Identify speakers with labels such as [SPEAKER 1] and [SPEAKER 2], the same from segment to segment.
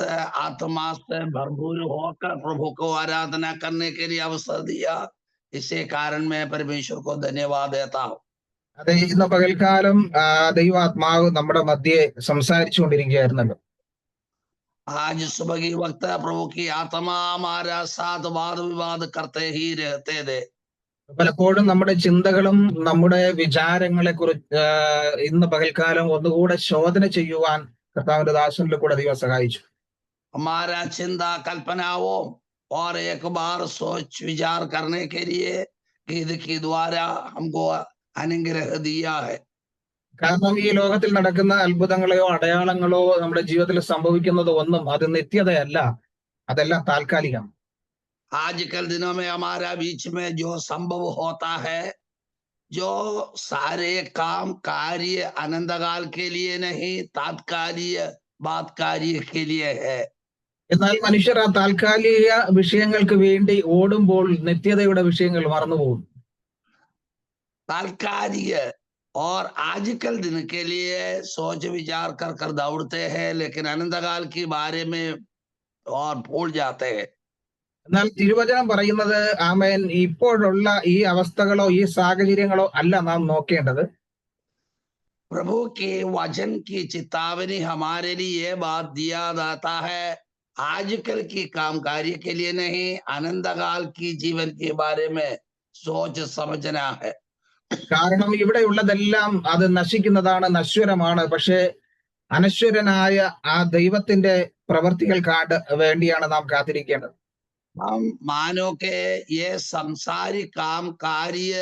[SPEAKER 1] आत्मा से भरपूर होकर प्रभु को आराधना करने के लिए अवसर दिया। इसी कारण मैं परमेश्वर को धन्यवाद देता हूँ।
[SPEAKER 2] അതെ, ഇന്ന് പകൽക്കാലം ദൈവാത്മാവ് നമ്മുടെ മധ്യേ സംസാരിച്ചുകൊണ്ടിരിക്കുകയായിരുന്നല്ലോ.
[SPEAKER 1] आज सुबह की वक्त प्रभु की आत्मा हमारा साथ वाद विवाद करते ही रहते थे।
[SPEAKER 2] പലപ്പോഴും നമ്മുടെ ചിന്തകളും നമ്മുടെ വിചാരങ്ങളെ കുറിച്ച് ഇന്ന് പകൽക്കാലം ഒന്നുകൂടെ ശോധന ചെയ്യുവാൻ കർത്താവിന്റെ ദാസനിൽ കൂടെ ദൈവം സഹായിച്ചു.
[SPEAKER 1] हमारा चिंता कल्पनाओं और एक बार सोच विचार करने के लिए गीत के द्वारा हमको अनुग्रह दिया है।
[SPEAKER 2] കാരണം ഈ ലോകത്തിൽ നടക്കുന്ന അത്ഭുതങ്ങളെയോ അടയാളങ്ങളോ നമ്മുടെ ജീവിതത്തിൽ സംഭവിക്കുന്നതോ ഒന്നും അത് നിത്യതയല്ല, അതെല്ലാം താൽക്കാലികം.
[SPEAKER 1] आजकल दिनों में हमारा बीच में जो संभव होता है, जो सारे काम कार्य आनंदकाल के लिए नहीं, तात्कालिक बात कार्य के लिए है।
[SPEAKER 2] എന്നാൽ മനുഷ്യർ ആ താൽക്കാലിക വിഷയങ്ങൾക്ക് വേണ്ടി ഓടുമ്പോൾ നിത്യതയുടെ വിഷയങ്ങൾ മറന്നുപോകും.
[SPEAKER 1] तात्कालिक और आजकल दिन के लिए सोच विचार कर कर दौड़ते हैं, लेकिन आनंदकाल के बारे में और भूल जाते हैं।
[SPEAKER 2] എന്നാൽ തിരുവചനം പറയുന്നത്, ആമേൻ, ഇപ്പോഴുള്ള ഈ അവസ്ഥകളോ ഈ സാഹചര്യങ്ങളോ അല്ല നാം നോക്കേണ്ടത്.
[SPEAKER 1] प्रभु के वचन की चेतावनी हमारे लिए ये बात दिया जाता है, आजकल की काम कार्य के लिए नहीं, आनंदकाल की जीवन के बारे में सोच समझना है।
[SPEAKER 2] കാരണം ഇവിടെയുള്ളതെല്ലാം അത് നശിക്കുന്നതാണ്, നശ്വരമാണ്. പക്ഷെ അനശ്വരനായ ആ ദൈവത്തിന്റെ പ്രവർത്തികൾക്കായിട്ട് വേണ്ടിയാണ് നാം കാത്തിരിക്കേണ്ടത്.
[SPEAKER 1] हम मानो के ये संसारिक काम कार्य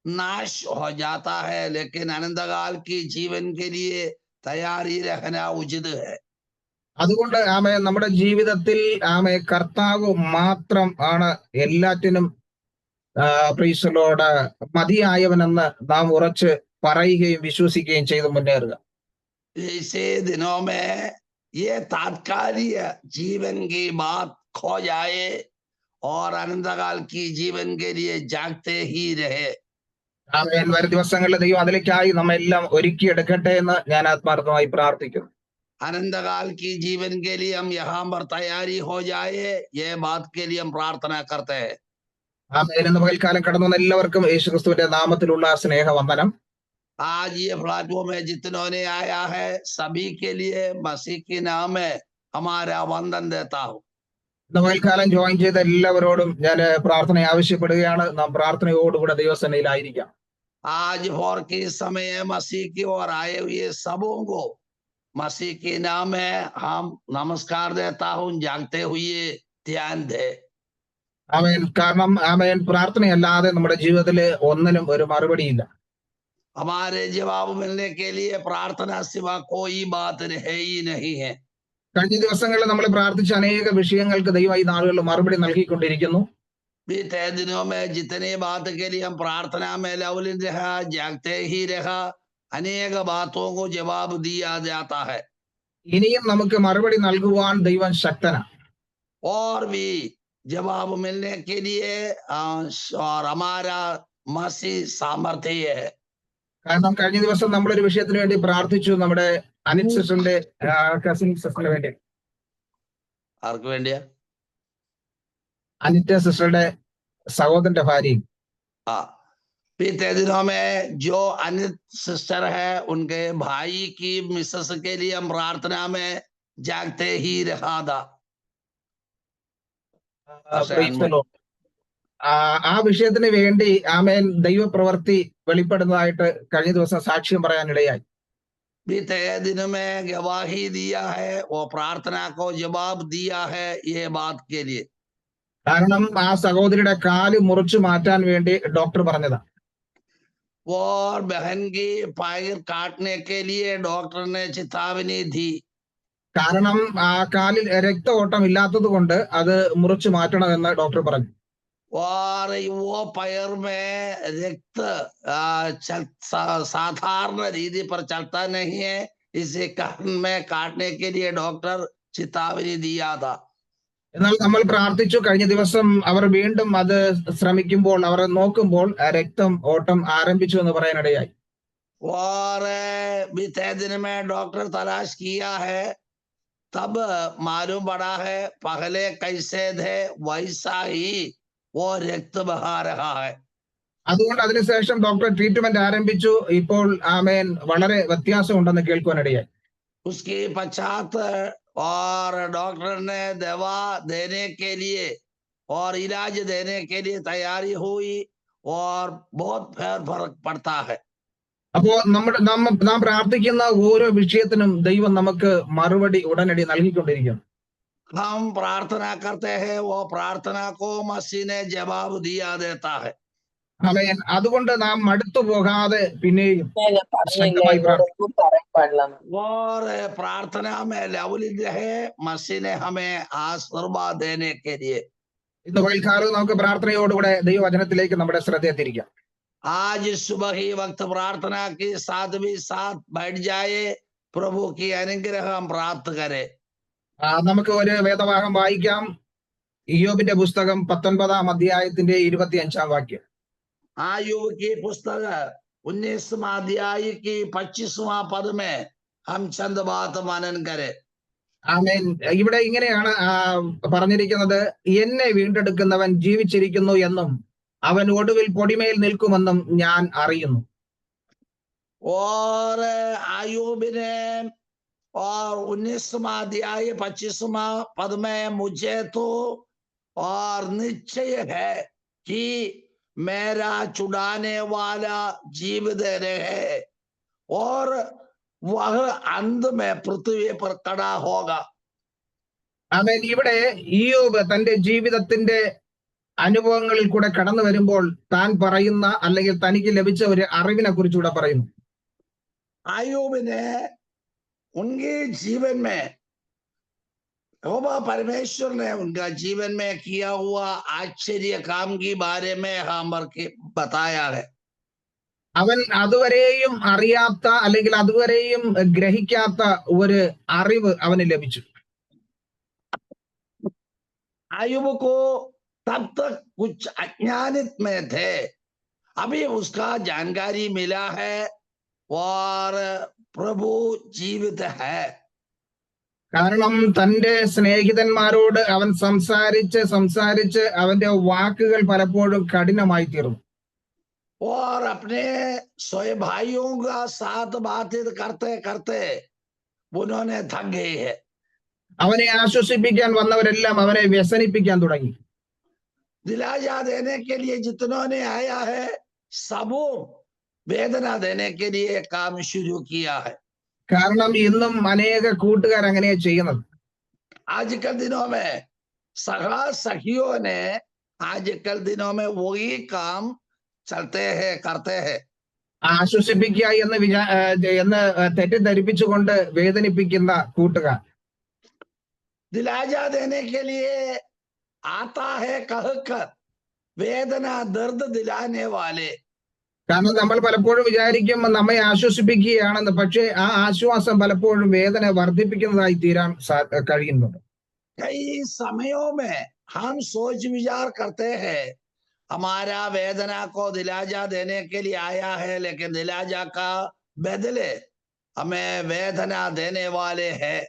[SPEAKER 1] नाश हो जाता है, लेकिन आनंदकाल की जीवन के लिए तैयारी रखना उचित है।
[SPEAKER 2] അതുകൊണ്ട് നമ്മുടെ ജീവിതത്തിൽ കർത്താവ് മാത്രം ആണ് എല്ലാറ്റിനും പ്രീസലോട് മതിയായവനെന്ന് നാം ഉറച്ച് പറയുകയും വിശ്വസിക്കുകയും ചെയ്ത് മുന്നേറുക.
[SPEAKER 1] ऐसे दिनों में ये तात्कालिक जीवन की बात खो जाए और आनंदकाल की जीवन के लिए जागते ही रहे।
[SPEAKER 2] വരും ദിവസങ്ങളിൽ ദൈവം അതിലേക്കായി നമ്മെല്ലാം ഒരുക്കിയെടുക്കട്ടെ എന്ന് ഞാൻ ആത്മാർത്ഥമായി പ്രാർത്ഥിക്കുന്നു.
[SPEAKER 1] आनंदकाल की जीवन के लिए हम यहाँ पर तैयारी हो जाए, ये बात के लिए हम प्रार्थना करते हैं।
[SPEAKER 2] ഇന്ന് പകൽക്കാലം കടന്നു വന്ന എല്ലാവർക്കും യേശുക്രിസ്തുവിന്റെ നാമത്തിലുള്ള സ്നേഹവന്ദനം.
[SPEAKER 1] आज ये प्लेटफॉर्म में जितनों ने आया है, सभी के लिए मसीह के नाम में हमारा वंदन देता हूँ।
[SPEAKER 2] ഇന്ന് പകൽക്കാലം ജോയിൻ ചെയ്ത എല്ലാവരോടും ഞാൻ പ്രാർത്ഥന ആവശ്യപ്പെടുകയാണ്. നാം പ്രാർത്ഥനയോടുകൂടെ ദൈവസന്നിധിയിലായിരിക്കാം.
[SPEAKER 1] आज भोर के समय मसीह की ओर आए हुए सबों को मसीह के नाम में हम नमस्कार देता हूँ, जागते हुए ध्यान दे।
[SPEAKER 2] കാരണം പ്രാർത്ഥനയല്ലാതെ നമ്മുടെ ജീവിതത്തില് ഒന്നിനും ഒരു മറുപടിയില്ല.
[SPEAKER 1] हमारे जवाब मिलने के लिए प्रार्थना सिवा कोई बात है ही नहीं है।
[SPEAKER 2] കഴിഞ്ഞ ദിവസങ്ങളിൽ നമ്മൾ പ്രാർത്ഥിച്ച അനേക വിഷയങ്ങൾക്ക് ദൈവം ഈ നാളുകളിൽ മറുപടി നൽകിക്കൊണ്ടിരിക്കുന്നു.
[SPEAKER 1] बीते दिनों में जितने बात के लिए हम प्रार्थना में लवलीन रहा, जागते ही रहा, अनेक बातों को जवाब दिया जाता है।
[SPEAKER 2] ഇനിയും നമുക്ക് മറുപടി നൽകുവാൻ ദൈവം ശക്തനാണ്.
[SPEAKER 1] और भी जवाब मिलने के लिए और हमारा मसीह सामर्थ्य है।
[SPEAKER 2] കാരണം കഴിഞ്ഞ ദിവസം നമ്മളൊരു വിഷയത്തിന് വേണ്ടി പ്രാർത്ഥിച്ചു, നമ്മുടെ അനിത് സിസ്റ്ററിന്റെ കസിൻ സിസ്റ്ററിന് വേണ്ടി.
[SPEAKER 1] ആർക്ക് വേണ്ടിയാ?
[SPEAKER 2] അനിറ്റ സിസ്റ്ററുടെ സഹോദരന്റെ ഭാര്യയും.
[SPEAKER 1] बीते दिनों में जो अनित सिस्टर है, उनके भाई की मिसेस के लिए हम प्रार्थना में जागते ही रहा था।
[SPEAKER 2] ആ വിഷയത്തിന് വേണ്ടി ദൈവപ്രവൃത്തി വെളിപ്പെടുന്നതായിട്ട് കഴിഞ്ഞ ദിവസം സാക്ഷ്യം പറയാനിടയായി.
[SPEAKER 1] बीते दिन में गवाही दिया है, वो प्रार्थना को जवाब दिया है ये बात के लिए।
[SPEAKER 2] കാരണം ആ സഹോദരിയുടെ കാല് മുറിച്ചു മാറ്റാൻ വേണ്ടി ഡോക്ടർ പറഞ്ഞതാണ്.
[SPEAKER 1] और बहन की पैर काटने के लिए डॉक्टर ने चेतावनी दी।
[SPEAKER 2] കാരണം ആ കാലിൽ രക്ത ഓട്ടം ഇല്ലാത്തത് കൊണ്ട് അത് മുറിച്ചു മാറ്റണമെന്ന് ഡോക്ടർ പറഞ്ഞു.
[SPEAKER 1] और वो पैर में रक्त साधारण रीति पर चलता नहीं है, इसे कारण में काटने के लिए डॉक्टर चेतावनी दिया था।
[SPEAKER 2] എന്നാൽ നമ്മൾ പ്രാർത്ഥിച്ചു. കഴിഞ്ഞ ദിവസം അവർ വീണ്ടും അത് ശ്രമിക്കുമ്പോൾ, അവർ നോക്കുമ്പോൾ രക്തം ഓട്ടം ആരംഭിച്ചു എന്ന് പറയാനിടയായി.
[SPEAKER 1] और बीते दिन में डॉक्टर तलाश किया है तब मालूम पड़ा है पहले कैसे थे वैसा ही वो रक्त बहा रहा है।
[SPEAKER 2] അതുകൊണ്ട് അതിനുശേഷം ഡോക്ടർ ട്രീറ്റ്മെന്റ് ആരംഭിച്ചു. ഇപ്പോൾ ആമേൻ വളരെ വ്യത്യാസം ഉണ്ടെന്ന് കേൾക്കുവാനിടയായി.
[SPEAKER 1] उसके पश्चात और डॉक्टर ने दवा देने के लिए और इलाज देने के लिए तैयारी हुई और बहुत फर्क पड़ता है।
[SPEAKER 2] അപ്പോ നാം പ്രാർത്ഥിക്കുന്ന ഓരോ വിഷയത്തിനും ദൈവം നമുക്ക് മറുപടി ഉടനടി നൽകിക്കൊണ്ടിരിക്കും.
[SPEAKER 1] हम प्रार्थना करते हैं वो प्रार्थना को मसीह ने जवाब दिया देता है।
[SPEAKER 2] ആമേൻ. അതുകൊണ്ട് നാം മടുത്തു പോകാതെ പിന്നെയും
[SPEAKER 3] ഞാൻ പറഞ്ഞില്ല
[SPEAKER 2] ശക്തമായി പ്രാർത്ഥിക്കും.
[SPEAKER 3] എന്നോടൊന്നും പറയാൻ പാടില്ല.
[SPEAKER 1] और प्रार्थना में लवलित है मसीह ने हमें आशीर्वाद देने के लिए।
[SPEAKER 2] ഇന്ന് പകൽക്കാലം നമുക്ക് പ്രാർത്ഥനയോടുകൂടെ ദൈവവചനത്തിലേക്ക് നമ്മുടെ ശ്രദ്ധയെ തിരിക്കാം.
[SPEAKER 1] आज सुबह ही वक्त प्रार्थना के साथ भी साथ बैठ जाए, प्रभु की अनुग्रह हम प्राप्त करें।
[SPEAKER 2] നമുക്ക് ഒരു വേദഭാഗം വായിക്കാം. ഇയ്യോബിന്റെ പുസ്തകം 19-ാം അധ്യായത്തിന്റെ 25-ാം വാക്യം.
[SPEAKER 1] आयुब की पुस्तक 19वां अध्याय की 25वां पद में हम चंद बात मनन करें।
[SPEAKER 2] ആമേൻ. ഇവിടെ ഇങ്ങനെയാണ് പറഞ്ഞിരിക്കുന്നത്, എന്നെ വീണ്ടെടുക്കുന്നവൻ ജീവിച്ചിരിക്കുന്നു എന്നും അവൻ ഒടുവിൽ പൊടിമേൽ നിൽക്കുമെന്നും ഞാൻ അറിയുന്നു.
[SPEAKER 1] और आयुब ने और 19वां अध्याय 25वां पद में मुझे तो और निश्चय है कि मेरा छुड़ाने वाला जीवित रहे और वह अंत में पृथ्वी पर खड़ा होगा.
[SPEAKER 2] ആമേൻ. ഇവിടെ ഇയ്യോബ് തന്റെ ജീവിതത്തിന്റെ അനുഭവങ്ങളിൽ കൂടെ കടന്നു വരുമ്പോൾ താൻ പറയുന്ന അല്ലെങ്കിൽ തനിക്ക് ലഭിച്ച ഒരു അറിവിനെ കുറിച്ചുകൂടെ പറയുന്നു.
[SPEAKER 1] आयुब ने उनके जीवन में यहोवा परमेश्वर ने उनका जीवन में किया हुआ आश्चर्य काम के बारे में हमें बताया है.
[SPEAKER 2] അവൻ അതുവരെയും അറിയാത്ത അല്ലെങ്കിൽ അതുവരെയും ഗ്രഹിക്കാത്ത ഒരു അറിവ് അവന് ലഭിച്ചു.
[SPEAKER 1] आयुब को तब तक कुछ अज्ञानित में थे, अभी उसका जानकारी मिला है और प्रभु जीवित है.
[SPEAKER 2] കാരണം തന്റെ സ്നേഹിതന്മാരോട് അവൻ സംസാരിച്ച് അവന്റെ വാക്കുകൾ പലപ്പോഴും കഠിനമായി തീർന്നു.
[SPEAKER 1] और अपने सोए भाइयों का साथ बातचीत करते करते उन्होंने थक गए है.
[SPEAKER 2] അവനെ ആശ്വസിപ്പിക്കാൻ വന്നവരെല്ലാം അവനെ വ്യസനിപ്പിക്കാൻ തുടങ്ങി.
[SPEAKER 1] दिलासा देने के लिए जितनों ने आया है सबो वेदना देने के लिए काम शुरू किया है.
[SPEAKER 2] കാരണം ഇന്നും അനേക കൂട്ടുകാർ അങ്ങനെയാ ചെയ്യുന്നത്.
[SPEAKER 1] आजकल दिनों में सखा सखियों ने आजकल दिनों में वही काम चलते हैं करते हैं.
[SPEAKER 2] ആശ്വസിപ്പിക്കുക എന്ന് തെറ്റിദ്ധരിപ്പിച്ചുകൊണ്ട് വേദനിപ്പിക്കുന്ന കൂട്ടുകാർ.
[SPEAKER 1] दिलासा देने के लिए आता है कहकर वेदना दर्द दिलाने वाले.
[SPEAKER 2] കാരണം നമ്മൾ പലപ്പോഴും വിചാരിക്കും നമ്മെ ആശ്വസിപ്പിക്കുകയാണെന്ന്, പക്ഷേ ആ ആശ്വാസം പലപ്പോഴും വേദന വർദ്ധിപ്പിക്കുന്നതായി തീരാൻ കഴിയുന്നുണ്ട്.
[SPEAKER 1] कई समयों में हम सोच विचार करते हैं हमारा वेदना को दिलासा देने के लिए आया है, लेकिन दिलासा का बदले हमें वेदना देने वाले हैं.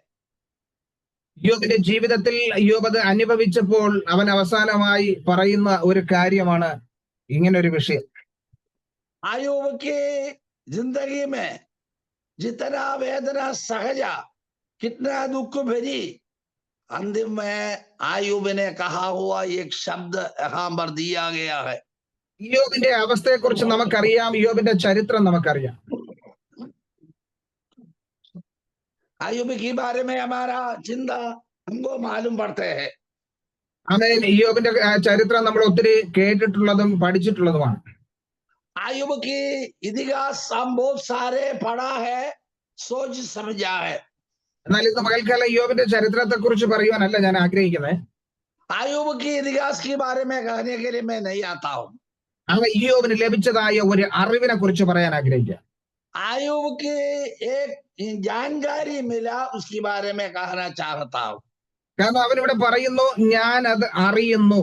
[SPEAKER 2] ഇയ്യോബിന്റെ ജീവിതത്തിൽ ഇയ്യോബ് അത് അനുഭവിച്ചപ്പോൾ അവൻ അവസാനമായി പറയുന്ന ഒരു കാര്യമാണ് ഇങ്ങനൊരു വിഷയം.
[SPEAKER 1] आयुब की जिंदगी में जितना वेदना सहजा, कितना दुख भरी, अंतिम में आयुब ने कहा हुआ एक शब्द यहाँ पर दिया गया है.
[SPEAKER 2] ഇയ്യോബിന്റെ അവസ്ഥയെ കുറിച്ച് നമുക്കറിയാം, ഇയ്യോബിന്റെ ചരിത്രം നമുക്കറിയാം.
[SPEAKER 1] आयुब के बारे में हमारा चिंता हमको मालूम पड़ते हैं.
[SPEAKER 2] ആമേൻ. ഇയ്യോബിന്റെ ചരിത്രം നമ്മൾ ഒത്തിരി കേട്ടിട്ടുള്ളതും പഠിച്ചിട്ടുള്ളതുമാണ്.
[SPEAKER 1] आयुब की इतिहास हम बहुत सारे पढ़ा है, सोच समझा है.
[SPEAKER 2] എന്നാൽ ഇന്ന് പകൽക്കാലം ഇയ്യോബിന്റെ ചരിത്രത്തെ കുറിച്ച് പറയുവാനല്ല ഞാൻ ആഗ്രഹിക്കുന്നത്.
[SPEAKER 1] आयुब की इतिहास के बारे में कहने के लिए मैं नहीं आता हूँ.
[SPEAKER 2] അങ്ങ് ഇയ്യോബിന് ലഭിച്ചതായ ഒരു അറിവിനെ കുറിച്ച് പറയാൻ ആഗ്രഹിക്കുക.
[SPEAKER 1] आयुब की एक जानकारी मिला, उसके बारे में कहना चाहता हूँ.
[SPEAKER 2] കാരണം അവനിവിടെ പറയുന്നു, ഞാൻ അത് അറിയുന്നു.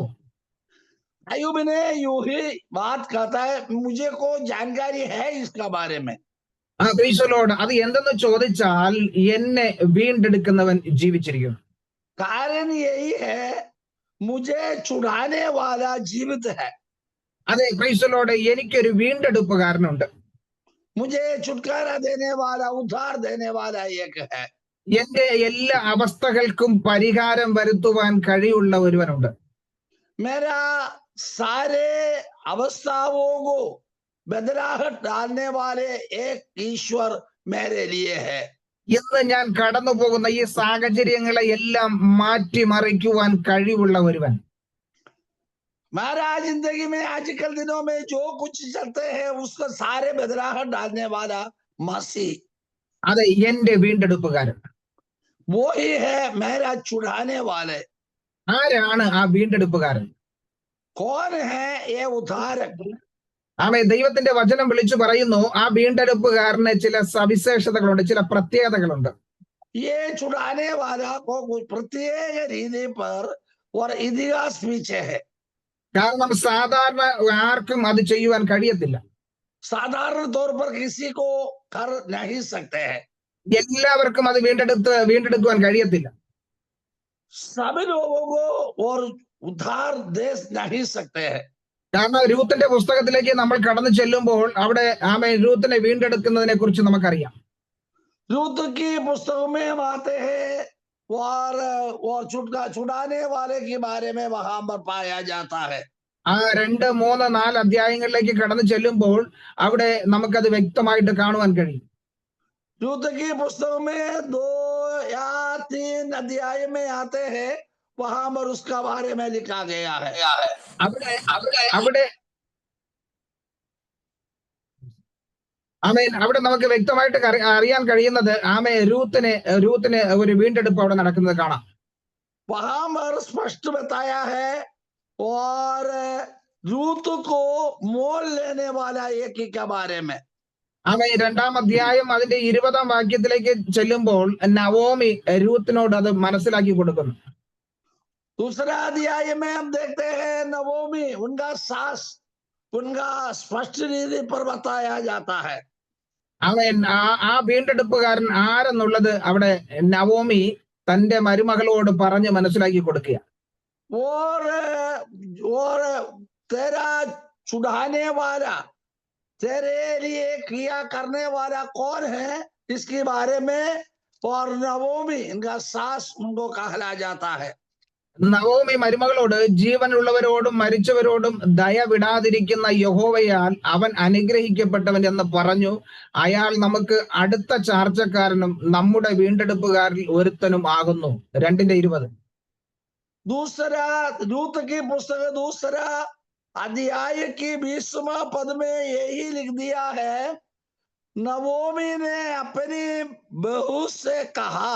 [SPEAKER 1] आयुब ने यूं ही बात कहता है, मुझे को जानकारी है इसका बारे में.
[SPEAKER 2] ക്രൈസ്തലോട് അത് എന്തെന്ന് ചോദിച്ചാൽ എന്നെ വീണ്ടെടുക്കുന്നവൻ ജീവിച്ചിരിക്കുന്നു.
[SPEAKER 1] कारण यही है, मुझे छुड़ाने वाला जीवित है.
[SPEAKER 2] അതെ ക്രൈസ്തലോട് എനിക്കൊരു വീണ്ടെടുപ്പുകാരനുണ്ട്.
[SPEAKER 1] मुझे छुटकारा देने वाला, उद्धार देने वाला एक है.
[SPEAKER 2] എന്റെ എല്ലാ അവസ്ഥകൾക്കും പരിഹാരം വരുത്തുവാൻ കഴിവുള്ള ഒരുവനുണ്ട്.
[SPEAKER 1] मेरा सारे अवस्थाओं को बदलाहट डालने वाले एक ईश्वर मेरे लिए है.
[SPEAKER 2] ഇന്ന് ഞാൻ കടന്നു പോകുന്ന ഈ സാഹചര്യങ്ങളെ എല്ലാം മാറ്റിമറിക്കുവാൻ കഴിവുള്ള ഒരുവൻ.
[SPEAKER 1] महाराज जिंदगी में आजकल दिनों में जो कुछ चलते हैं उसका सारे बदलाहट डालने वाला मसीह,
[SPEAKER 2] അതെ എന്റെ വീണ്ടെടുപ്പുകാരൻ.
[SPEAKER 1] वो ही है मेरा छुड़ाने वाले.
[SPEAKER 2] ആരാണ് ആ വീണ്ടെടുപ്പുകാരൻ?
[SPEAKER 1] कौन है ये उद्धारक?
[SPEAKER 2] ദൈവത്തിന്റെ വചനം വിളിച്ചു പറയുന്നു ആ വീണ്ടെടുപ്പുകാരന് ചില സവിശേഷതകളുണ്ട്, ചില പ്രത്യേകതകളുണ്ട്.
[SPEAKER 1] ये छुड़ाने वाला को प्रत्येक रीति पर और इतिहास पीछे है.
[SPEAKER 2] കാരണം സാധാരണ ആർക്കും അത് ചെയ്യുവാൻ കഴിയത്തില്ല.
[SPEAKER 1] साधारण तौर पर किसी को कर नहीं सकते हैं.
[SPEAKER 2] എല്ലാവർക്കും അത് വീണ്ടെടുക്കുവാൻ കഴിയത്തില്ല.
[SPEAKER 1] सभी लोगों को और उद्धार दे नहीं सकते हैं.
[SPEAKER 2] കാരണം രൂത്തിന്റെ പുസ്തകത്തിലേക്ക് നമ്മൾ കടന്നു ചെല്ലുമ്പോൾ അവിടെ രൂത്തിനെ വീണ്ടെടുക്കുന്നതിനെ കുറിച്ച് നമുക്കറിയാം.
[SPEAKER 1] रूत की पुस्तक में हम आते हैं और छुड़ाने वाले के बारे में वहां पर पाया जाता है.
[SPEAKER 2] 2, 3, 4 അധ്യായങ്ങളിലേക്ക് കടന്നു ചെല്ലുമ്പോൾ അവിടെ നമുക്കത് വ്യക്തമായിട്ട് കാണുവാൻ കഴിയും.
[SPEAKER 1] रूत की पुस्तक में 2 या 3 अध्याय में आते हैं, वहां पर उसका बारे में लिखा गया है.
[SPEAKER 2] അവിടെ നമുക്ക് വ്യക്തമായിട്ട് അറിയാൻ കഴിയുന്നത് രൂത്തിന് ഒരു വീണ്ടെടുപ്പ് അവിടെ നടക്കുന്നത് കാണാം.
[SPEAKER 1] वहां पर स्पष्ट बताया है और रूत को मोल लेने वाला एक ही के बारे में.
[SPEAKER 2] 2-ാം അധ്യായം അതിന്റെ 20-ാം വാക്യത്തിലേക്ക് ചെല്ലുമ്പോൾ നവോമി രൂത്തിനോട് അത് മനസ്സിലാക്കി കൊടുക്കുന്നു.
[SPEAKER 1] दूसरा अध्याय में हम देखते हैं नवोमी उनका सास, उनका स्पष्ट रीति पर बताया जाता है.
[SPEAKER 2] ആ വീണ്ടെടുപ്പുകാരൻ ആരെന്നുള്ളത് അവിടെ നവോമി തന്റെ മരുമകളോട് പറഞ്ഞ് മനസ്സിലാക്കി കൊടുക്കുക.
[SPEAKER 1] और तेरा छुड़ाने वाला, तेरे लिए क्रिया करने वाला कौन है इसके बारे में और नवोमी इनका सास उनको कहला जाता है.
[SPEAKER 2] നവോമി മരുമകളോട് ജീവനുള്ളവരോടും മരിച്ചവരോടും ദയ വിടാതിരിക്കുന്ന യഹോവയാൽ അവൻ അനുഗ്രഹിക്കപ്പെട്ടവൻ എന്ന് പറഞ്ഞു. അയാൾ നമുക്ക് അടുത്ത ചാർച്ചക്കാരനും നമ്മുടെ വീണ്ടെടുപ്പുകാരിൽ ഒരുത്തനും ആകുന്നു. 2:20.
[SPEAKER 1] दूसरा रूत की पुस्तक 2 अध्याय की 20वां पद में यही लिख दिया है, नवोमी ने अपनी बहू से कहा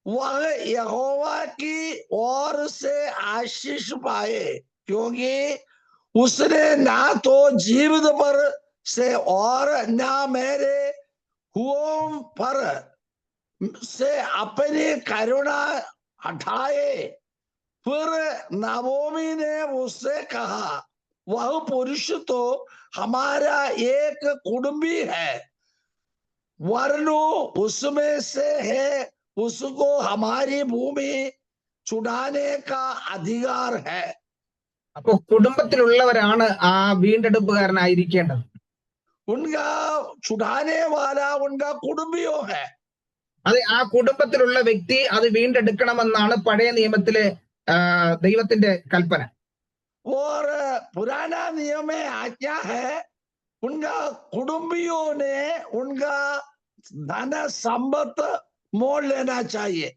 [SPEAKER 1] वह यहोवा की ओर से आशीष पाए, क्योंकि उसने ना तो जीवित पर से और ना मेरे हुओं पर से अपनी करुणा हटाए. फिर नवोमी ने उससे कहा वह पुरुष तो हमारा एक कुटुंबी है, वरनु उसमें से है, उसको हमारी भूमि छुड़ाने का अधिकार है.
[SPEAKER 2] അപ്പൊ കുടുംബത്തിലുള്ളവരാണ് ആ വീണ്ടെടുപ്പുകാരനായിരിക്കേണ്ടത്.
[SPEAKER 1] उनका छुड़ाने वाला उनका कुटुंबियों है.
[SPEAKER 2] അതെ ആ കുടുംബത്തിലുള്ള വ്യക്തി അത് വീണ്ടെടുക്കണമെന്നാണ് പഴയ നിയമത്തിലെ ദൈവത്തിന്റെ കൽപ്പന.
[SPEAKER 1] और पुराना नियम में आज्ञा है उनका कुटुंबियों ने उनका धन संपत्ति मोल लेना चाहिए.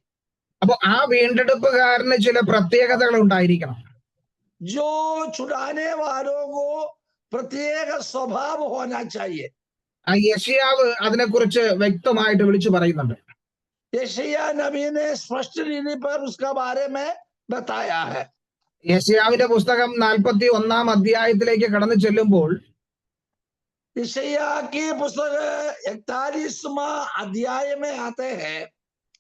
[SPEAKER 2] അപ്പൊ ആ വീണ്ടെടുപ്പുകാരന് ചില പ്രത്യേകതകൾ ഉണ്ടായിരിക്കണം.
[SPEAKER 1] जो छुड़ाने वालों को प्रत्येक स्वभाव होना चाहिए.
[SPEAKER 2] യെശയ്യാവ് അതിനെക്കുറിച്ച് വ്യക്തമായിട്ട് വിളിച്ചു പറയുന്നുണ്ട്.
[SPEAKER 1] यशायाह नबी ने स्पष्ट रीति पर उसका बारे में बताया है.
[SPEAKER 2] യെശയ്യാവിന്റെ പുസ്തകം 41-ാം അധ്യായത്തിലേക്ക് കടന്നു ചെല്ലുമ്പോൾ
[SPEAKER 1] यशायाह की पुस्तक 41वां अध्याय में आते हैं,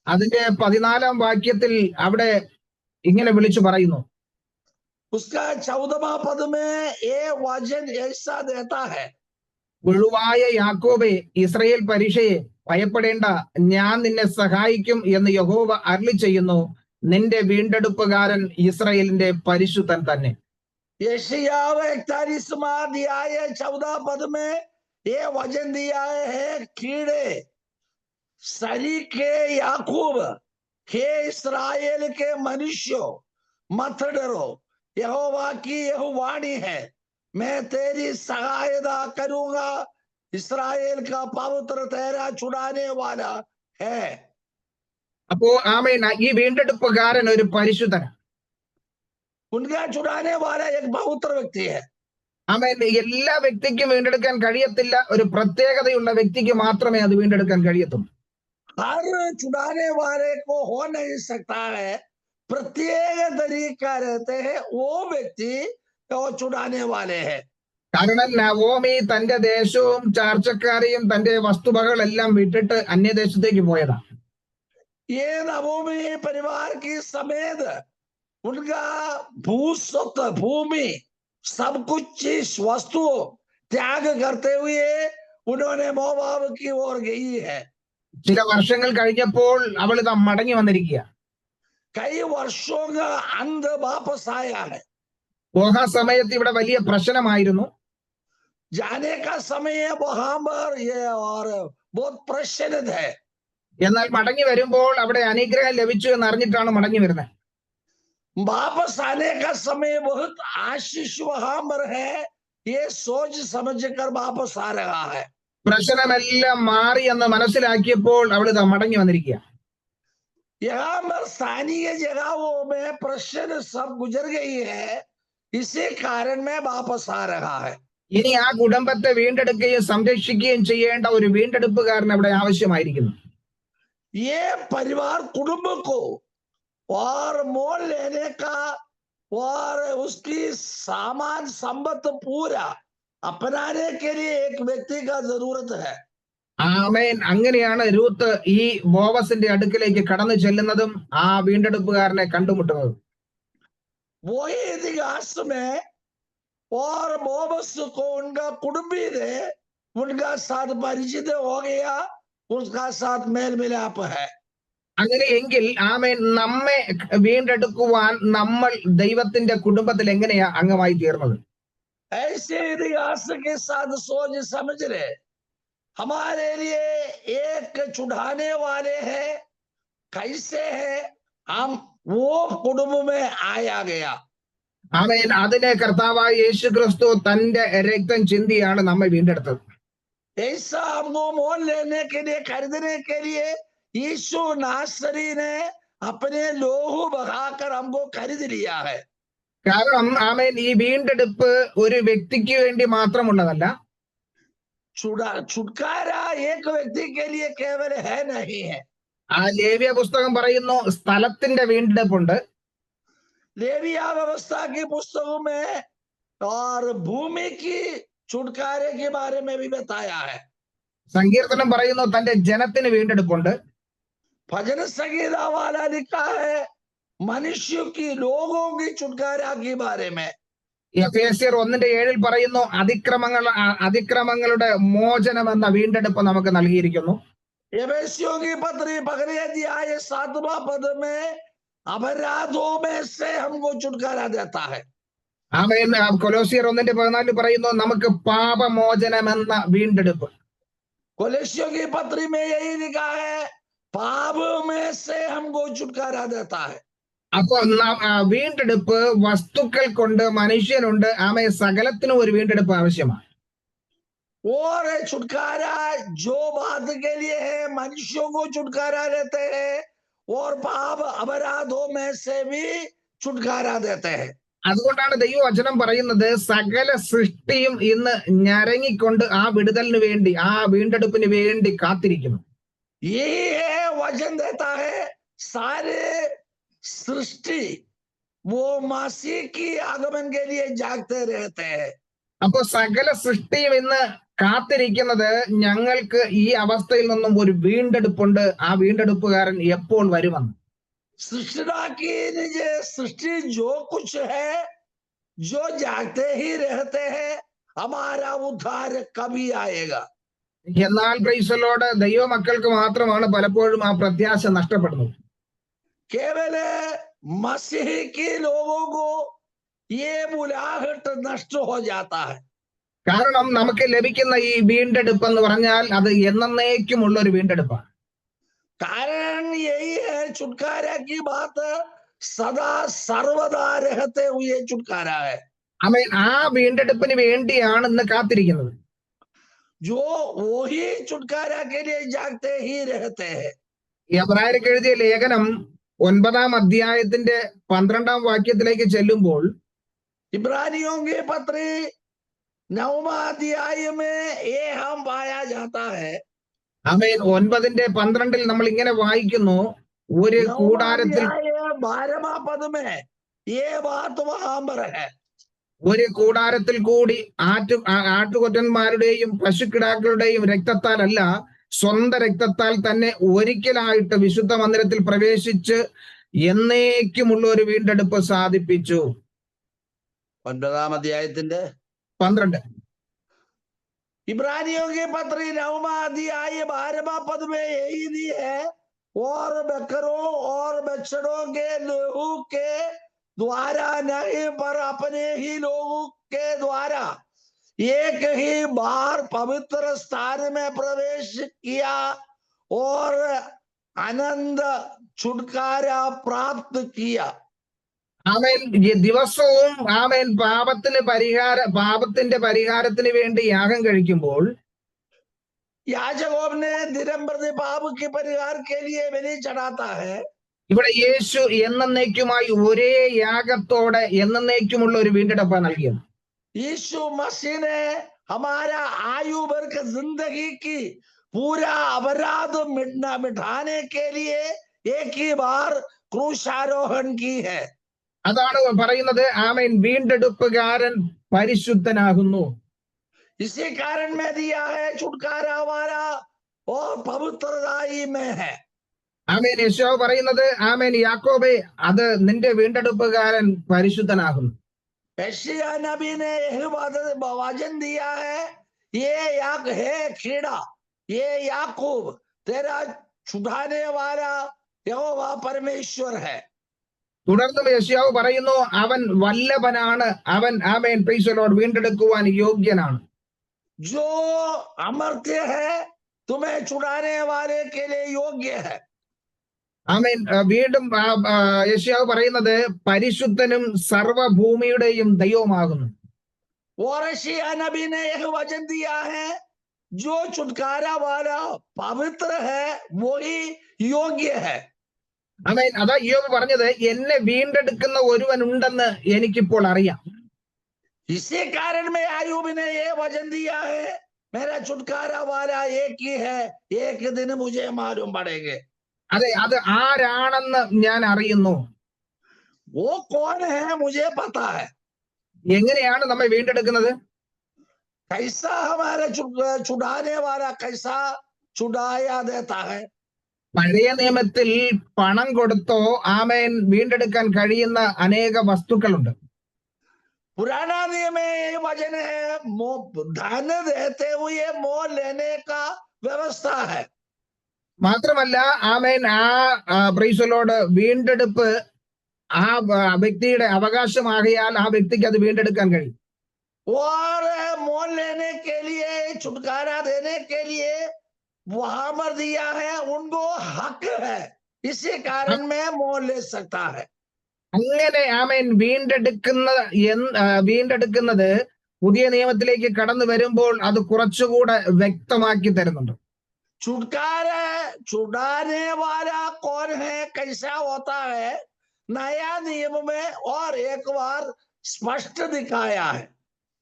[SPEAKER 2] അതിന്റെ 14-ാം വാക്യത്തിൽ അവിടെ ഇങ്ങനെ വിളിച്ചു പറയുന്നു.
[SPEAKER 1] उसका 14वां पद में ये वचन ऐसा देता है,
[SPEAKER 2] ഗുരുവായ യാക്കോബേ, ഇസ്രയേൽ പരിശയെ ഭയപ്പെടേണ്ട, ഞാൻ നിന്നെ സഹായിക്കും എന്ന് യഹോവ അരുളി ചെയ്യുന്നു. നിന്റെ വീണ്ടെടുപ്പുകാരൻ ഇസ്രയേലിന്റെ പരിശുദ്ധൻ തന്നെ.
[SPEAKER 1] यशायाह 41वां अध्याय 14 पद में ये वचन दिया है, कीड़े सरी के याकूब, हे इस्राएल के मनुष्यों, मत डरो, यहोवा की यह वाणी है, मैं तेरी सहायता करूंगा, इस्राएल का पवित्र तेरा छुड़ाने वाला है.
[SPEAKER 2] അപ്പോ ആമേൻ, ഈ വീണ്ടെടുപ്പുകാരൻ ഒരു പരിശുദ്ധൻ.
[SPEAKER 1] उनका छुड़ाने वाला एक पवित्र व्यक्ति है.
[SPEAKER 2] ആമേൻ. എല്ലാ വ്യക്തിക്കും വീണ്ടെടുക്കാൻ കഴിയത്തില്ല, ഒരു പ്രത്യേകതയുള്ള വ്യക്തിക്ക് മാത്രമേ അത് വീണ്ടെടുക്കാൻ കഴിയത്തുള്ളൂ.
[SPEAKER 1] हर छुड़ाने वाले को हो नहीं सकता है, प्रत्येक तरीका रहते हैं, वो व्यक्ति वो छुड़ाने वाले हैं.
[SPEAKER 2] കാരണം നവോമി തന്റെ ദേശവും ചാർച്ചക്കാരെയും തന്റെ വസ്തുവകളെല്ലാം വിട്ടിട്ട് അന്യദേശത്തേക്ക് പോയതാ.
[SPEAKER 1] ये नवोमी परिवार की समेत उनका भूस्वत्व, भूमि, सब कुछ वस्तु त्याग करते हुए उन्होंने मोआब की ओर गई है.
[SPEAKER 2] ചില വർഷങ്ങൾ കഴിഞ്ഞപ്പോൾ അവൾ ഇതാ മടങ്ങി വന്നിരിക്കുക.
[SPEAKER 1] कई वर्षों का अंत वापस आया है.
[SPEAKER 2] പോകാൻ സമയത്ത് ഇവിടെ വലിയ പ്രശ്നമായിരുന്നു.
[SPEAKER 1] जाने का समय वहां पर ये और बहुत प्रसन्न है.
[SPEAKER 2] എന്നാൽ മടങ്ങി വരുമ്പോൾ അവിടെ അനുഗ്രഹം ലഭിച്ചു എന്ന് അറിഞ്ഞിട്ടാണ് മടങ്ങി വരുന്നത്.
[SPEAKER 1] वापस आने का समय बहुत आशीष वहां पर है, ये सोच समझ कर वापस आ रहा है.
[SPEAKER 2] പ്രശ്നമെല്ലാം മാറി എന്ന് മനസ്സിലാക്കിയപ്പോൾ അവൾ ഇതാ മടങ്ങി വന്നിരിക്കുക.
[SPEAKER 1] यहाँ पर स्थानीय जगहों में प्रश्न सब गुजर गई है, इसी कारण में वापस आ रहा है.
[SPEAKER 2] ഇനി ആ കുടുംബത്തെ വീണ്ടെടുക്കുകയും സംരക്ഷിക്കുകയും ചെയ്യേണ്ട ഒരു വീണ്ടെടുപ്പുകാരൻ അവിടെ ആവശ്യമായിരിക്കുന്നു.
[SPEAKER 1] ये परिवार कुटुंब को और मोल लेने का और उसकी सामान संपत्ति पूरा अपनाने के लिए एक व्यक्ति का जरूरत है.
[SPEAKER 2] ആമേൻ. അങ്ങനെയാണ് രൂത്ത് ഈ ബോവസിന്റെ അടുക്കിലേക്ക് കടന്നു ചെല്ലുന്നതും ആ വീണ്ടെടുപ്പുകാരനെ കണ്ടുമുട്ടുന്നതും.
[SPEAKER 1] वही इतिहास में और बोबस को उनका कुटुंबी ने उनका साथ परिचित हो गया, उसका साथ मेल मिलाप है.
[SPEAKER 2] അങ്ങനെയെങ്കിൽ ആമേൻ, നമ്മെ വീണ്ടെടുക്കുവാൻ നമ്മൾ ദൈവത്തിന്റെ കുടുംബത്തിൽ എങ്ങനെയാ അംഗമായി തീർന്നത്?
[SPEAKER 1] ऐसे इतिहास के साथ सोच समझ ले, हमारे लिए एक छुड़ाने वाले हैं, कैसे है हम वो कुटुंब में आया गया.
[SPEAKER 2] ആമേൻ. അതിനെ കർത്താവായ യേശു ക്രിസ്തു തന്റെ രക്തം ചിന്തിയാണ് നമ്മെ വീണ്ടെടുത്തത്.
[SPEAKER 1] ऐसा हमको मोल लेने के लिए, खरीदने के लिए यीशु नासरी ने अपने लोहू बहाकर हमको खरीद लिया है.
[SPEAKER 2] കാരണം ആമേൻ, ഈ വീണ്ടെടുപ്പ് ഒരു വ്യക്തിക്ക് വേണ്ടി മാത്രമുള്ളതല്ല.
[SPEAKER 1] छुटकारा एक व्यक्ति के लिए केवल है नहीं है.
[SPEAKER 2] ആ ലേവ്യ പുസ്തകം പറയുന്നു സ്ഥലത്തിന്റെ വീണ്ടെടുപ്പുണ്ട്.
[SPEAKER 1] लेविया व्यवस्था की पुस्तकों में और भूमि की छुटकारे के बारे में भी बताया है.
[SPEAKER 2] സങ്കീർത്തനം പറയുന്നു തന്റെ ജനത്തിന് വീണ്ടെടുപ്പുണ്ട്.
[SPEAKER 1] भजन संगीता वाला लिखा है मनुष्य की, लोगों की छुटकारा के बारे में.
[SPEAKER 2] എഫേസ്യർ 1:7 പറയുന്നു അതിക്രമങ്ങളുടെ മോചനം എന്ന വീണ്ടെടുപ്പ് നമുക്ക് നൽകിയിരിക്കുന്നു.
[SPEAKER 1] एफेसियों की पत्री 11 अध्याय 7वां पद में अपराधों में से हमको छुटकारा देता है.
[SPEAKER 2] ആമേൻ. കൊലോസ്യർ 1:14 പറയുന്നു നമുക്ക് പാപമോചനം എന്ന വീണ്ടെടുപ്പ്.
[SPEAKER 1] कोलोसियों की पत्री में यही लिखा है, पाप में से हमको छुटकारा देता है.
[SPEAKER 2] അപ്പൊ വീണ്ടെടുപ്പ് വസ്തുക്കൾ കൊണ്ട്, മനുഷ്യനുണ്ട്. ആമേ, സകലത്തിനും ഒരു വീണ്ടെടുപ്പ് ആവശ്യമാണ്.
[SPEAKER 1] और छुटकारा जो बात के लिए है, मनुष्यों को छुटकारा देते हैं और पाप अपराधों में से भी छुटकारा देते हैं.
[SPEAKER 2] അതുകൊണ്ടാണ് ദൈവവചനം പറയുന്നത് സകല സൃഷ്ടിയും ഇന്ന് ഞരങ്ങിക്കൊണ്ട് ആ വിടുതലിന് വേണ്ടി, ആ വീണ്ടെടുപ്പിന് വേണ്ടി കാത്തിരിക്കുന്നു.
[SPEAKER 1] यही है वचन देता है, सारे सृष्टि वो मसीह की आगमन के लिए जागते रहते हैं.
[SPEAKER 2] അപ്പൊ സകല സൃഷ്ടിയും ഇന്ന് കാത്തിരിക്കുന്നത് ഞങ്ങൾക്ക് ഈ അവസ്ഥയിൽ നിന്നും ഒരു വീണ്ടെടുപ്പുണ്ട്, ആ വീണ്ടെടുപ്പുകാരൻ എപ്പോൾ വരുമെന്ന്.
[SPEAKER 1] सृष्टा की सृष्टि जो कुछ है, जो जागते ही रहते हैं, हमारा उद्धार कभी आएगा?
[SPEAKER 2] എന്നാൽ പ്രൈസലോട് ദൈവമക്കൾക്ക് മാത്രമാണ് പലപ്പോഴും ആ പ്രത്യാശ നഷ്ടപ്പെടുന്നത്.
[SPEAKER 1] केवल मसीह के लोगों को ये बुलाहट नष्ट हो जाता है.
[SPEAKER 2] കാരണം നമുക്ക് ലഭിക്കുന്ന ഈ വീണ്ടെടുപ്പ് എന്ന് പറഞ്ഞാൽ അത് എന്നേക്കുമുള്ള ഒരു വീണ്ടെടുപ്പാണ്.
[SPEAKER 1] कारण यही है, छुटकारा की बात सदा सर्वदा रहते हुए छुटकारा है.
[SPEAKER 2] ആമേൻ. ആ വീണ്ടെടുപ്പിന് വേണ്ടിയാണ് ഇന്ന് കാത്തിരിക്കുന്നത്.
[SPEAKER 1] जो वही छुटकारा के लिए जागते ही रहते हैं.
[SPEAKER 2] എബ്രായർക്ക് എഴുതിയ ലേഖനം 9-ാം അധ്യായത്തിന്റെ 12-ാം വാക്യത്തിലേക്ക് ചെല്ലുമ്പോൾ
[SPEAKER 1] इब्रानियों के पत्र 9वां अध्याय में ये हम पाया जाता है.
[SPEAKER 2] ആമേൻ. 9-ന്റെ-12 നമ്മൾ ഇങ്ങനെ വായിക്കുന്നു, ഒരു
[SPEAKER 1] 9वां
[SPEAKER 2] കൂടാരത്തിൽ
[SPEAKER 1] अध्याय 12वां पद में ये बात वहां पर है.
[SPEAKER 2] ഒരു കൂടാരത്തിൽ കൂടി ആട്ടുകൊറ്റന്മാരുടെയും പശുക്കിടാക്കളുടെയും രക്തത്താലല്ല, സ്വന്തം രക്തത്താൽ തന്നെ ഒരിക്കലായിട്ട് വിശുദ്ധ മന്ദിരത്തിൽ പ്രവേശിച്ച് എന്നേക്കുമുള്ള ഒരു വീണ്ടെടുപ്പ് സാധിപ്പിച്ചു.
[SPEAKER 1] 9वां अध्यायത്തിന്റെ
[SPEAKER 2] 12.
[SPEAKER 1] इब्रानियों के पत्र 9वां अध्याय 12वां पद में यही दी है, और बकरों और बछड़ों के लहू के द्वारा नहीं, पर अपने ही लोगों के द्वारा एक ही बार पवित्र स्थान में प्रवेश किया और आनंद छुटकारा प्राप्त किया.
[SPEAKER 2] ആമേൻ. ഈ ദിവസവും ആമേൻ പാപത്തിന്റെ പരിഹാരത്തിന് വേണ്ടി യാഗം കഴിക്കുമ്പോൾ
[SPEAKER 1] याजकों ने दिन प्रति पाप के परिहार के लिए बलि चढ़ाता है.
[SPEAKER 2] ഇവിടെ യേശു എന്നേക്കുമായി ഒരേ യാഗത്തോടെ എന്നേക്കുമുള്ള ഒരു വീണ്ടെടുപ്പ് നൽകിയത്.
[SPEAKER 1] यीशु मसीह ने हमारा आयु भर की जिंदगी की पूरा अपराध मिटाने के लिए एक ही बार क्रूसारोहण की है.
[SPEAKER 2] അതാണ് പറയുന്നത്, ആമേൻ, വീണ്ടെടുപ്പുകാരൻ പരിശുദ്ധനാകുന്നു.
[SPEAKER 1] इसी कारण में दिया है छुटकारा हमारा और पवित्रताई में है.
[SPEAKER 2] ആമേൻ. യേശുവ പറയുന്നത്, ആമേൻ, യാക്കോബേ, അത് നിന്റെ വീണ്ടെടുപ്പുകാരൻ പരിശുദ്ധനാകുന്നു.
[SPEAKER 1] यशायाह नबी ने यह वचन दिया है, ये याक है खेड़ा, ये याकूब तेरा छुड़ाने वाला यहोवा परमेश्वर है.
[SPEAKER 2] തുടർന്നും യെശയ്യാവ് പറയുന്നു, അവൻ വല്ലഭനാണ്, അവൻ ആമേൻ പ്രൈസ് വീണ്ടെടുക്കുവാൻ യോഗ്യനാണ്.
[SPEAKER 1] जो अमर्त्य है तुम्हें छुड़ाने वाले के लिए योग्य है.
[SPEAKER 2] ആമേൻ. വീണ്ടും യെശയ്യാവ് പറയുന്നത്, പരിശുദ്ധനും സർവഭൂമിയുടെയും ദൈവമാകുന്നു.
[SPEAKER 1] और यशायाह नबी ने यह वचन दिया है, जो छुटकारा वाला पवित्र है वही योग्य है.
[SPEAKER 2] ആമേൻ. അതാ യോബ് പറഞ്ഞത്, എന്നെ വീണ്ടെടുക്കുന്ന ഒരുവൻ ഉണ്ടെന്ന് എനിക്കിപ്പോൾ അറിയാം.
[SPEAKER 1] इसी कारण में आयूब ने ये वचन दिया है, मेरा छुटकारा वाला एक ही है, एक दिन मुझे मालूम पड़ेंगे.
[SPEAKER 2] അതെ, അത് ആരാണെന്ന് ഞാൻ അറിയുന്നു.
[SPEAKER 1] वो कौन है मुझे पता है.
[SPEAKER 2] എങ്ങനെയാണ് നമ്മെ വീണ്ടെടുക്കുന്നത്?
[SPEAKER 1] कैसा हमारे छुड़ाने वाला कैसा छुड़ाया देता है.
[SPEAKER 2] പഴയ നിയമത്തിൽ പണം കൊടുത്തോ ആമേൻ വീണ്ടെടുക്കാൻ കഴിയുന്ന അനേക വസ്തുക്കളുണ്ട്.
[SPEAKER 1] पुराना नियम में ये वचन है, धन देते हुए मोल लेने का व्यवस्था है.
[SPEAKER 2] മാത്രമല്ല ആമേൻ, പ്രൈസലോട് വീണ്ടെടുപ്പ് ആ വ്യക്തിയുടെ അവകാശമാകിയാൽ ആ വ്യക്തിക്ക് അത് വീണ്ടെടുക്കാൻ കഴിയും.
[SPEAKER 1] और मोल लेने के लिए, छुटकारा देने के लिए वहां पर दिया है, उनको हक है, इसी कारण में मोल ले सकता है.
[SPEAKER 2] അങ്ങനെ ആമേൻ വീണ്ടെടുക്കുന്നത് പുതിയ നിയമത്തിലേക്ക് കടന്നു വരുമ്പോൾ അത് കുറച്ചുകൂടെ വ്യക്തമാക്കി തരുന്നുണ്ട്.
[SPEAKER 1] छुटकारा छुड़ाने वाला कौन है, कैसा होता है, नया नियम में और एक बार स्पष्ट दिखाया है.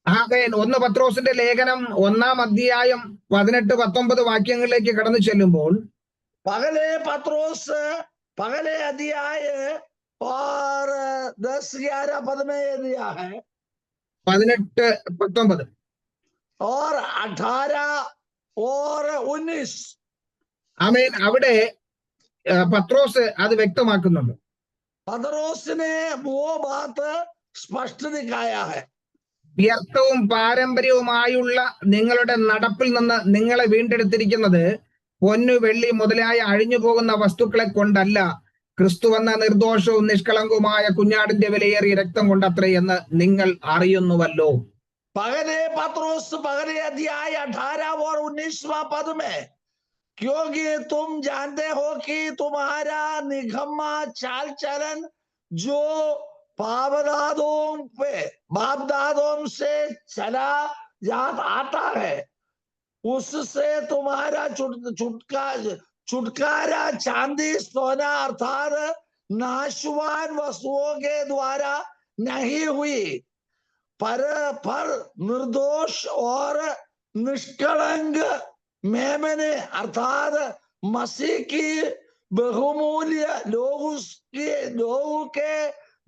[SPEAKER 2] ആമേൻ. 1 പത്രോസിന്റെ ലേഖനം 1-ാം അധ്യായം 18-19 വാക്യങ്ങളിലേക്ക് കടന്നു ചെല്ലുമ്പോൾ
[SPEAKER 1] पगले अध्याय और 10-11 पद में ये दिया है,
[SPEAKER 2] 18-19
[SPEAKER 1] और 18 और 19.
[SPEAKER 2] ആമേൻ. അവിടെ പത്രോസ് അത് വ്യക്തമാക്കുന്നുണ്ട്.
[SPEAKER 1] पतरोस ने वो बात स्पष्ट दिखाया है.
[SPEAKER 2] വ്യർത്ഥവും പാരമ്പര്യവുമായുള്ള നിങ്ങളുടെ നടപ്പിൽ നിന്ന് നിങ്ങളെ വീണ്ടെടുത്തിരിക്കുന്നത് പൊന്നു വെള്ളി മുതലായ അഴിഞ്ഞു പോകുന്ന വസ്തുക്കളെ കൊണ്ടല്ല, ക്രിസ്തു എന്ന നിർദോഷവും നിഷ്കളങ്കവുമായ കുഞ്ഞാടിന്റെ വിലയേറിയ രക്തം കൊണ്ടത്രേ എന്ന് നിങ്ങൾ അറിയുന്നുവല്ലോ.
[SPEAKER 1] पहले पत्रोस पहले अध्याय 18 और 19वां पद में, क्योंकि तुम जानते हो कि तुम्हारा निगम्मा चाल चलन जो बाप दादों से चला जात आता है, उससे तुम्हारा छुटकारा चांदी सोना अर्थात नाशवान वस्तुओं के द्वारा नहीं हुई, पर निर्दोष और निष्कलंक मेमने अर्थात मसीह की बहुमूल्य लोगों के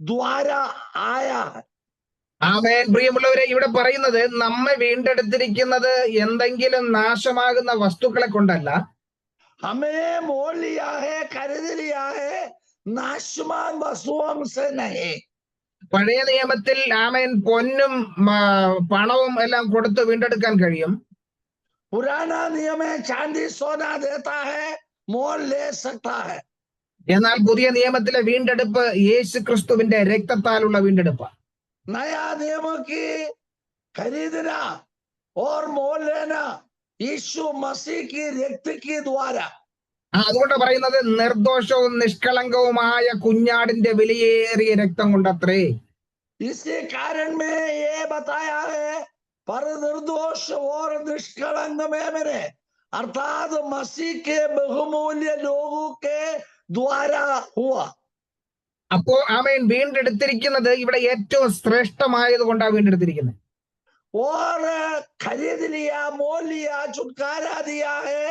[SPEAKER 1] द्वारा आया है.
[SPEAKER 2] ആമേൻ. പ്രിയമുള്ളവരെ, ഇവിടെ പറയുന്നത് നമ്മെ വീണ്ടെടുത്തിരിക്കുന്നത് എന്തെങ്കിലും നാശമാകുന്ന വസ്തുക്കളെ കൊണ്ടല്ല,
[SPEAKER 1] हमने मोल लिया है, खरीद लिया है नाशवान वस्तुओं से नहीं.
[SPEAKER 2] പഴയ നിയമത്തിൽ ആമേൻ പൊന്നും പണവും എല്ലാം കൊടുത്ത് വീണ്ടെടുക്കാൻ കഴിയും.
[SPEAKER 1] पुराना नियम है चांदी सोना देता है, मोल ले सकता है.
[SPEAKER 2] എന്നാൽ പുതിയ നിയമത്തിലെ വീണ്ടെടുപ്പ് യേശു ക്രിസ്തുവിന്റെ രക്തത്താലുള്ള വീണ്ടെടുപ്പ്.
[SPEAKER 1] नया नियम की खरीदना और मोल लेना यीशु मसीह की रक्त के द्वारा.
[SPEAKER 2] അതുകൊണ്ട് പറയുന്നത് നിർദോഷവും നിഷ്കളങ്കവുമായ കുഞ്ഞാടിന്റെ വിലയേറിയ രക്തം കൊണ്ടത്രേ.
[SPEAKER 1] इसी कारण में ये बताया है, पर निर्दोष और निष्कलंक में मैंने अर्थात मसीह के बहुमूल्य लोगों के द्वारा हुआ.
[SPEAKER 2] അപ്പോ ആമേൻ വീണ്ടെടുത്തിരിക്കുന്നത് ഇവിടെ ഏറ്റവും ശ്രേഷ്ഠമായത് കൊണ്ടാണ് വീണ്ടെടുത്തിരിക്കുന്നത്.
[SPEAKER 1] और खरीद लिया, मोल लिया, छुटकारा दिया है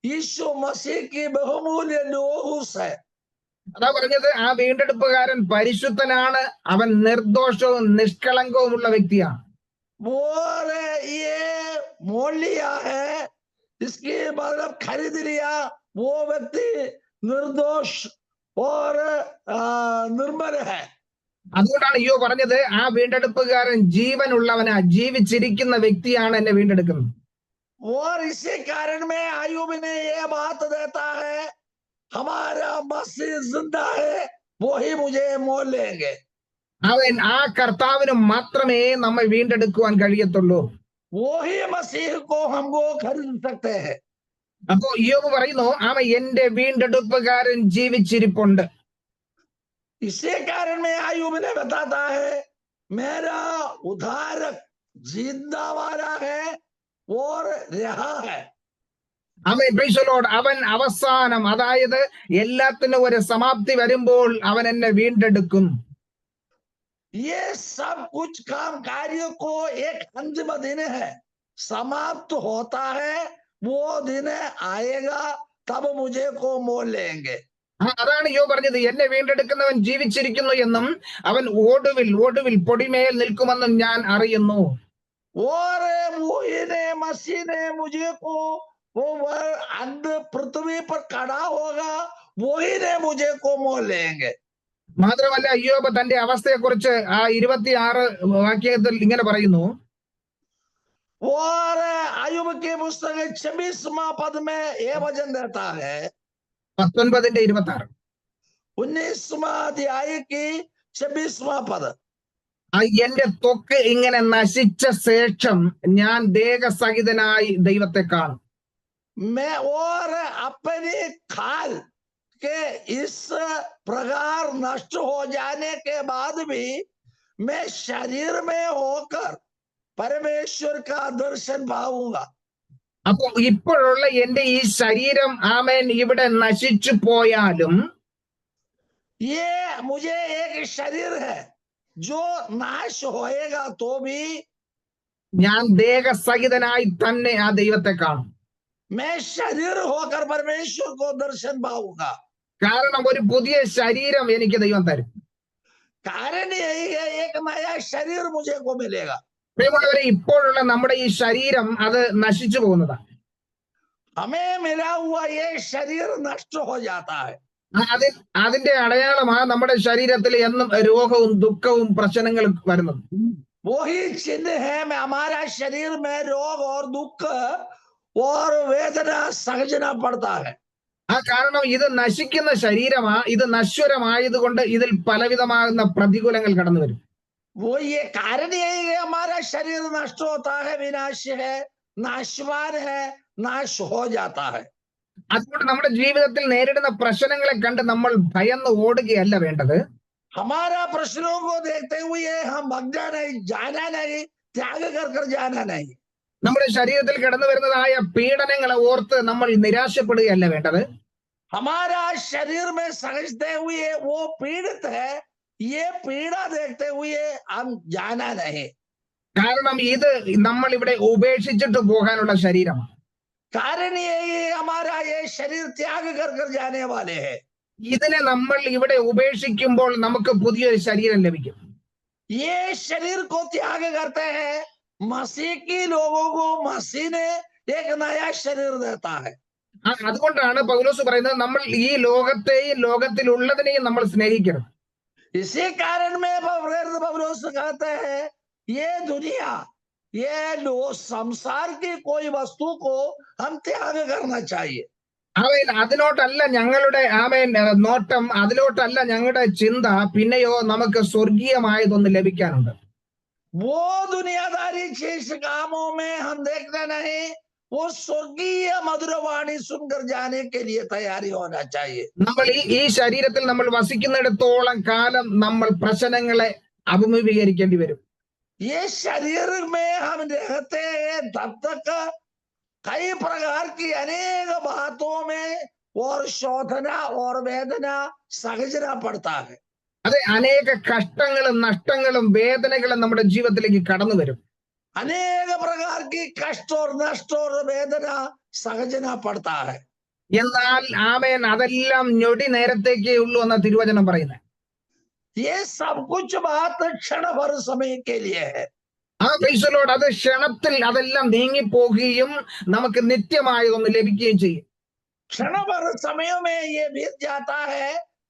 [SPEAKER 1] यीशु मसीह की बहुमूल्य लोगों से.
[SPEAKER 2] അതാ പറഞ്ഞത്, ആ വീണ്ടെടുപ്പുകാരൻ പരിശുദ്ധനാണ്, അവൻ നിർദോഷവും നിഷ്കളങ്കവുമുള്ള വ്യക്തിയാണ്.
[SPEAKER 1] और ये मोल लिया है, इसकी मतलब खरीद लिया, वो व्यक्ति निर्दोष और निर्मल है.
[SPEAKER 2] അതുകൊണ്ടാണ് അയ്യോ പറഞ്ഞത്, ആ വീണ്ടെടുപ്പുകാരൻ ജീവനുള്ളവനാ, ജീവിച്ചിരിക്കുന്ന വ്യക്തിയാണ് എന്നെ വീണ്ടെടുക്കുന്നത്.
[SPEAKER 1] और इसी कारण में आयुब ने ये बात देता है, हमारा मसीह जिंदा है, वो ही मुझे मोल लेंगे.
[SPEAKER 2] അവൻ ആ കർത്താവിന് മാത്രമേ നമ്മെ വീണ്ടെടുക്കുവാൻ കഴിയത്തുള്ളൂ.
[SPEAKER 1] वो ही मसीह को हमको खरीद सकते हैं.
[SPEAKER 2] അപ്പോ യോബ് പറയുന്നു, അവൻ എന്റെ വീണ്ടെടുപ്പുകാരൻ ജീവിച്ചിരിപ്പുണ്ട്.
[SPEAKER 1] इसी कारण में आयुब ने बताता है, मेरा उद्धारक जिंदा वाला है और रहा है.
[SPEAKER 2] അവൻ അവസാനം, അതായത് എല്ലാത്തിനും ഒരു സമാപ്തി വരുമ്പോൾ അവൻ എന്നെ വീണ്ടെടുക്കും.
[SPEAKER 1] ये सब कुछ काम कार्य को एक अंतिम दिन है, समाप्त होता है, वो दिन आएगा तब मुझे को मोल लेंगे.
[SPEAKER 2] അതാണ് യോ പറഞ്ഞത്, എന്നെ വീണ്ടെടുക്കുന്നവൻ ജീവിച്ചിരിക്കുന്നു എന്നും അവൻ ഒടുവിൽ പൊടിമേൽ നിൽക്കുമെന്നും ഞാൻ അറിയുന്നു.
[SPEAKER 1] और वही ने मसीह ने मुझे को वो अंध पृथ्वी पर खड़ा होगा, वही ने मुझे को मोल लेंगे.
[SPEAKER 2] മാത്രമല്ല അയ്യോബ് തന്റെ അവസ്ഥയെ കുറിച്ച് ആ 26 വാക്യത്തിൽ ഇങ്ങനെ പറയുന്നു.
[SPEAKER 1] और आयुब के पुस्तक 26वां पद में ये वचन देता है,
[SPEAKER 2] 19:26,
[SPEAKER 1] 19वां अध्याय की 26वां पद,
[SPEAKER 2] എന്റെ ത്വക്ക് ഇങ്ങനെ നശിച്ച ശേഷം ഞാൻ ദേഹസഹിതനായി ദൈവത്തെ കാണും.
[SPEAKER 1] मैं और अपनी खाल के इस प्रकार नष्ट हो जाने के बाद भी मैं शरीर में होकर परमेश्वर का दर्शन पाऊंगा.
[SPEAKER 2] അപ്പോ ഇപ്പോഴുള്ള എന്റെ ഈ ശരീരം ആമേൻ ഇവിടെ നശിച്ചു പോയാലും
[SPEAKER 1] ये मुझे एक शरीर है जो नाश होएगा तो भी
[SPEAKER 2] ഞാൻ ദേഹസഹിതനായി തന്നെ ആ ദൈവത്തെ കാണും.
[SPEAKER 1] मैं शरीर होकर परमेश्वर को दर्शन पाऊंगा.
[SPEAKER 2] കാരണം ഒരു പുതിയ ശരീരം എനിക്ക് ദൈവം തരും.
[SPEAKER 1] कारण यही है, एक नया शरीर मुझे को मिलेगा.
[SPEAKER 2] പ്രിയമുള്ളവരെ, ഇപ്പോഴുള്ള നമ്മുടെ ഈ ശരീരം അത് നശിച്ചു പോകുന്നതാണ്.
[SPEAKER 1] हमें मिला हुआ ये शरीर नष्ट हो जाता है.
[SPEAKER 2] അതിന്റെ അടയാളമാണ് നമ്മുടെ ശരീരത്തിൽ എന്നും രോഗവും ദുഃഖവും പ്രശ്നങ്ങളും വരുന്നത്.
[SPEAKER 1] वही चिन्ह है में हमारा शरीर में रोग और दुख और वेदना सहजना पड़ता है।
[SPEAKER 2] ആ കാരണം ഇത് നശിക്കുന്ന ശരീരമാ, ഇത് നശ്വരമായതുകൊണ്ട് ഇതിൽ പലവിധമാകുന്ന പ്രതികൂലങ്ങൾ കടന്നു വരും.
[SPEAKER 1] वो ये कारण यही है, हमारा शरीर नष्ट होता है, विनाश है, नाशवान है, नाश हो जाता है।
[SPEAKER 2] അതുകൊണ്ട് നമ്മുടെ ജീവിതത്തിൽ നേരിടുന്ന പ്രശ്നങ്ങളെ കണ്ട് നമ്മൾ ഭയന്ന് ഓടുകയല്ല വേണ്ടത്.
[SPEAKER 1] हमारा प्रश्नों को देखते हुए हम भगना नहीं, जाना नहीं, त्याग कर कर जाना नहीं।
[SPEAKER 2] നമ്മുടെ ശരീരത്തിൽ കടന്നു വരുന്നതായ പീഡനങ്ങളെ ഓർത്ത് നമ്മൾ നിരാശപ്പെടുകയല്ല വേണ്ടത്.
[SPEAKER 1] हमारा शरीर में समझते हुए वो पीड़ित है, ये पीड़ा देखते हुए हम जाना नहीं।
[SPEAKER 2] കാരണം ഇത് നമ്മൾ ഇവിടെ ഉപേക്ഷിച്ചിട്ട് പോകാനുള്ള ശരീരമാണ്.
[SPEAKER 1] कारण यही हमारा ये शरीर त्याग कर कर जाने वाले हैं।
[SPEAKER 2] ഇതിനെ നമ്മൾ ഇവിടെ ഉപേക്ഷിക്കുമ്പോൾ നമുക്ക് പുതിയൊരു ശരീരം ലഭിക്കും.
[SPEAKER 1] ये शरीर को त्याग करते हैं, मसीह की लोगों को मसीह ने एक नया शरीर देता है।
[SPEAKER 2] അതുകൊണ്ടാണ് പൗലോസ് പറയുന്നത് നമ്മൾ ഈ ലോകത്തെയും ലോകത്തിലുള്ളതിനെയും നമ്മൾ സ്നേഹിക്കണം.
[SPEAKER 1] इसी कारण में पौलुस कहते हैं, ये दुनिया, ये संसार की कोई वस्तु को हम त्याग करना चाहिए।
[SPEAKER 2] അതിലോട്ടല്ല ഞങ്ങളുടെ നോട്ടം, അതിലോട്ടല്ല ഞങ്ങളുടെ ചിന്ത. പിന്നെയോ നമുക്ക് സ്വർഗീയമായതൊന്ന് ലഭിക്കാനുണ്ട്.
[SPEAKER 1] वो दुनियादारी चीज कामों में हम देखना नहीं, वो स्वर्गीय मधुरवाणी सुनकर जाने के लिए तैयारी होना चाहिए।
[SPEAKER 2] നമ്മൾ ഈ ശരീരത്തിൽ നമ്മൾ വസിക്കുന്നിടത്തോളം കാലം നമ്മൾ പ്രശ്നങ്ങളെ അഭിമുഖീകരിക്കേണ്ടി വരും.
[SPEAKER 1] ये शरीर में हम रहते हैं तब तक कई प्रकार की अनेक बातों में और शोधना और वेदना सहजना पड़ता है।
[SPEAKER 2] അതെ, അനേക കഷ്ടങ്ങളും നഷ്ടങ്ങളും വേദനകളും നമ്മുടെ ജീവിതത്തിലേക്ക് കടന്നു വരും.
[SPEAKER 1] अनेक प्रकार की कष्ट और नष्ट और वेदना सहजना पड़ता है।
[SPEAKER 2] എന്നാൽ അതെല്ലാം ഞൊടി നേരത്തേക്കേ ഉള്ളൂ എന്ന തിരുവചനം പറയുന്നത്.
[SPEAKER 1] ये सब कुछ बात क्षण भर समय के लिए है।
[SPEAKER 2] അത് ക്ഷണത്തിൽ അതെല്ലാം നീങ്ങിപ്പോകുകയും നമുക്ക് നിത്യമായതൊന്ന് ലഭിക്കുകയും ചെയ്യും.
[SPEAKER 1] क्षण भर समयों में ये बीत जाता है,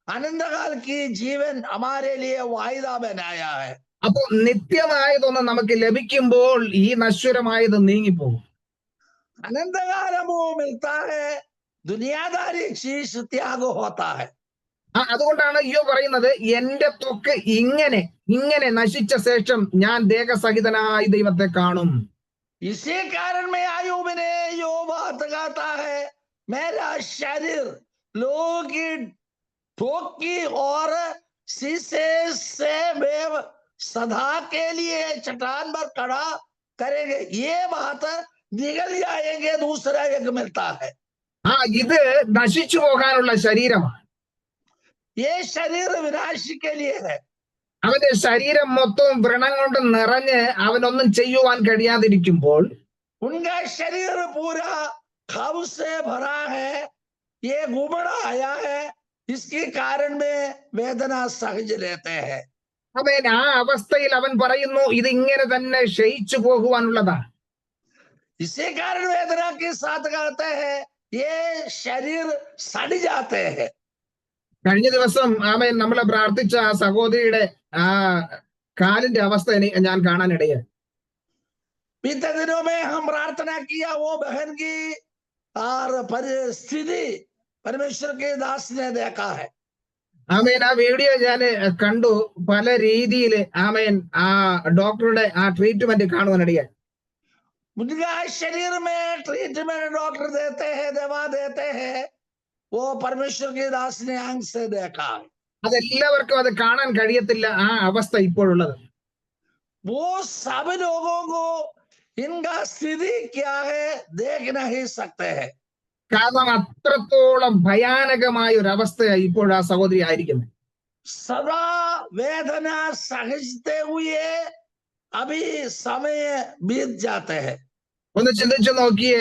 [SPEAKER 1] अनंतकाल की जीवन हमारे लिए वायदा बनाया है।
[SPEAKER 2] അപ്പോ നിത്യമായതൊന്ന് നമുക്ക് ലഭിക്കുമ്പോൾ ഈ നശ്വരമായത് നീങ്ങിപ്പോകും.
[SPEAKER 1] अनंतकाल वो मिलता है, दुनियादारी चीज त्याग होता है।
[SPEAKER 2] അതുകൊണ്ടാണ് അയ്യോ പറയുന്നത്, എന്റെ ത്വക്ക് ഇങ്ങനെ നശിച്ച ശേഷം ഞാൻ ദേഹസഹിതനായി ദൈവത്തെ കാണും.
[SPEAKER 1] इसी कारण में आयुब ने यो बात कहता है, मेरा शरीर लोगों की ठोक की और शीशे से वे सदा के लिए चट्टान पर खड़ा करेंगे, ये बात निकल जाएंगे, दूसरा एक मिलता है।
[SPEAKER 2] ഇത് നശിച്ചു പോകാനുള്ള ശരീരമാണ്.
[SPEAKER 1] ये शरीर विनाश के लिए है।
[SPEAKER 2] അവന്റെ ശരീരം മൊത്തം വ്രണം കൊണ്ട് നിറഞ്ഞ് അവനൊന്നും ചെയ്യുവാൻ കഴിയാതിരിക്കുമ്പോൾ
[SPEAKER 1] उनका शरीर पूरा खब से भरा है, ये घुमड़ा आया है, इसके कारण में वेदना सहज लेते हैं।
[SPEAKER 2] ആ അവസ്ഥയിൽ അവൻ പറയുന്നു, ഇത് ഇങ്ങനെ തന്നെ ക്ഷയിച്ചു പോകുവാനുള്ളതാണ്.
[SPEAKER 1] इसी कारण वेदना के साथ कहते हैं, ये शरीर सड़ जाते हैं।
[SPEAKER 2] കഴിഞ്ഞ ദിവസം നമ്മളെ പ്രാർത്ഥിച്ച ആ സഹോദരിയുടെ ആ കാലിന്റെ അവസ്ഥ ഞാൻ കാണാനിടയായി.
[SPEAKER 1] बीते दिनों में हम प्रार्थना किया, वो बहन की और परिस्थिति परमेश्वर के दास ने देखा है।
[SPEAKER 2] ആ വീഡിയോ ഞാൻ കണ്ടു. പല രീതിയിൽ ആ ഡോക്ടറുടെ ആ ട്രീറ്റ്മെന്റ് കാണുവാനിടയായി.
[SPEAKER 1] उनका शरीर में ट्रीटमेंट डॉक्टर देते हैं, दवा देते हैं, वो परमेश्वर के दास ने आंख से देखा।
[SPEAKER 2] അതെല്ലാവർക്കും അത് കാണാൻ കഴിയത്തില്ല ആ അവസ്ഥ ഇപ്പോഴുള്ളത്.
[SPEAKER 1] वो सब लोगों को इनका स्थिति क्या है देख नहीं सकते हैं।
[SPEAKER 2] കാരണം അത്രത്തോളം ഭയാനകമായ ഒരു അവസ്ഥയായി ഇപ്പോൾ ആ സഹോദരി ആയിരിക്കുന്നത്.
[SPEAKER 1] सदा वेदना सहजते हुए अभी समय बीत जाते हैं।
[SPEAKER 2] ഒന്ന് ചിന്തിച്ചു നോക്കിയേ,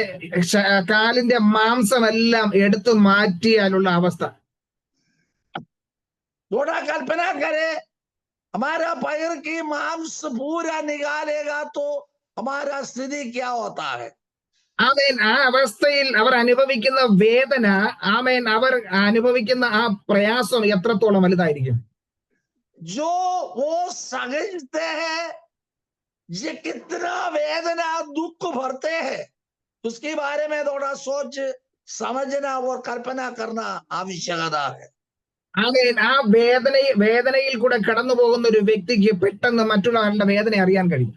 [SPEAKER 2] കാലിന്റെ മാംസമെല്ലാം എടുത്തു മാറ്റിയാലുള്ള അവസ്ഥ.
[SPEAKER 1] थोड़ा कल्पना करे, हमारा पैर की मांस पूरा निकालेगा तो हमारा स्थिति क्या होता है।
[SPEAKER 2] ആ അവസ്ഥയിൽ അവർ അനുഭവിക്കുന്ന വേദന, അവർ അനുഭവിക്കുന്ന ആ പ്രയാസം എത്രത്തോളം വലുതായിരിക്കും.
[SPEAKER 1] जो वो समझते हैं ये कितना वेदना दुख भरते हैं, उसके बारे में थोड़ा सोच समझना और कल्पना करना आवश्यकता है।
[SPEAKER 2] ആമേൻ. ആ വേദനയിൽ കൂടെ കടന്നു പോകുന്ന ഒരു വ്യക്തിക്ക് പെട്ടെന്ന് മറ്റുള്ള ആളുടെ വേദന അറിയാൻ കഴിയും.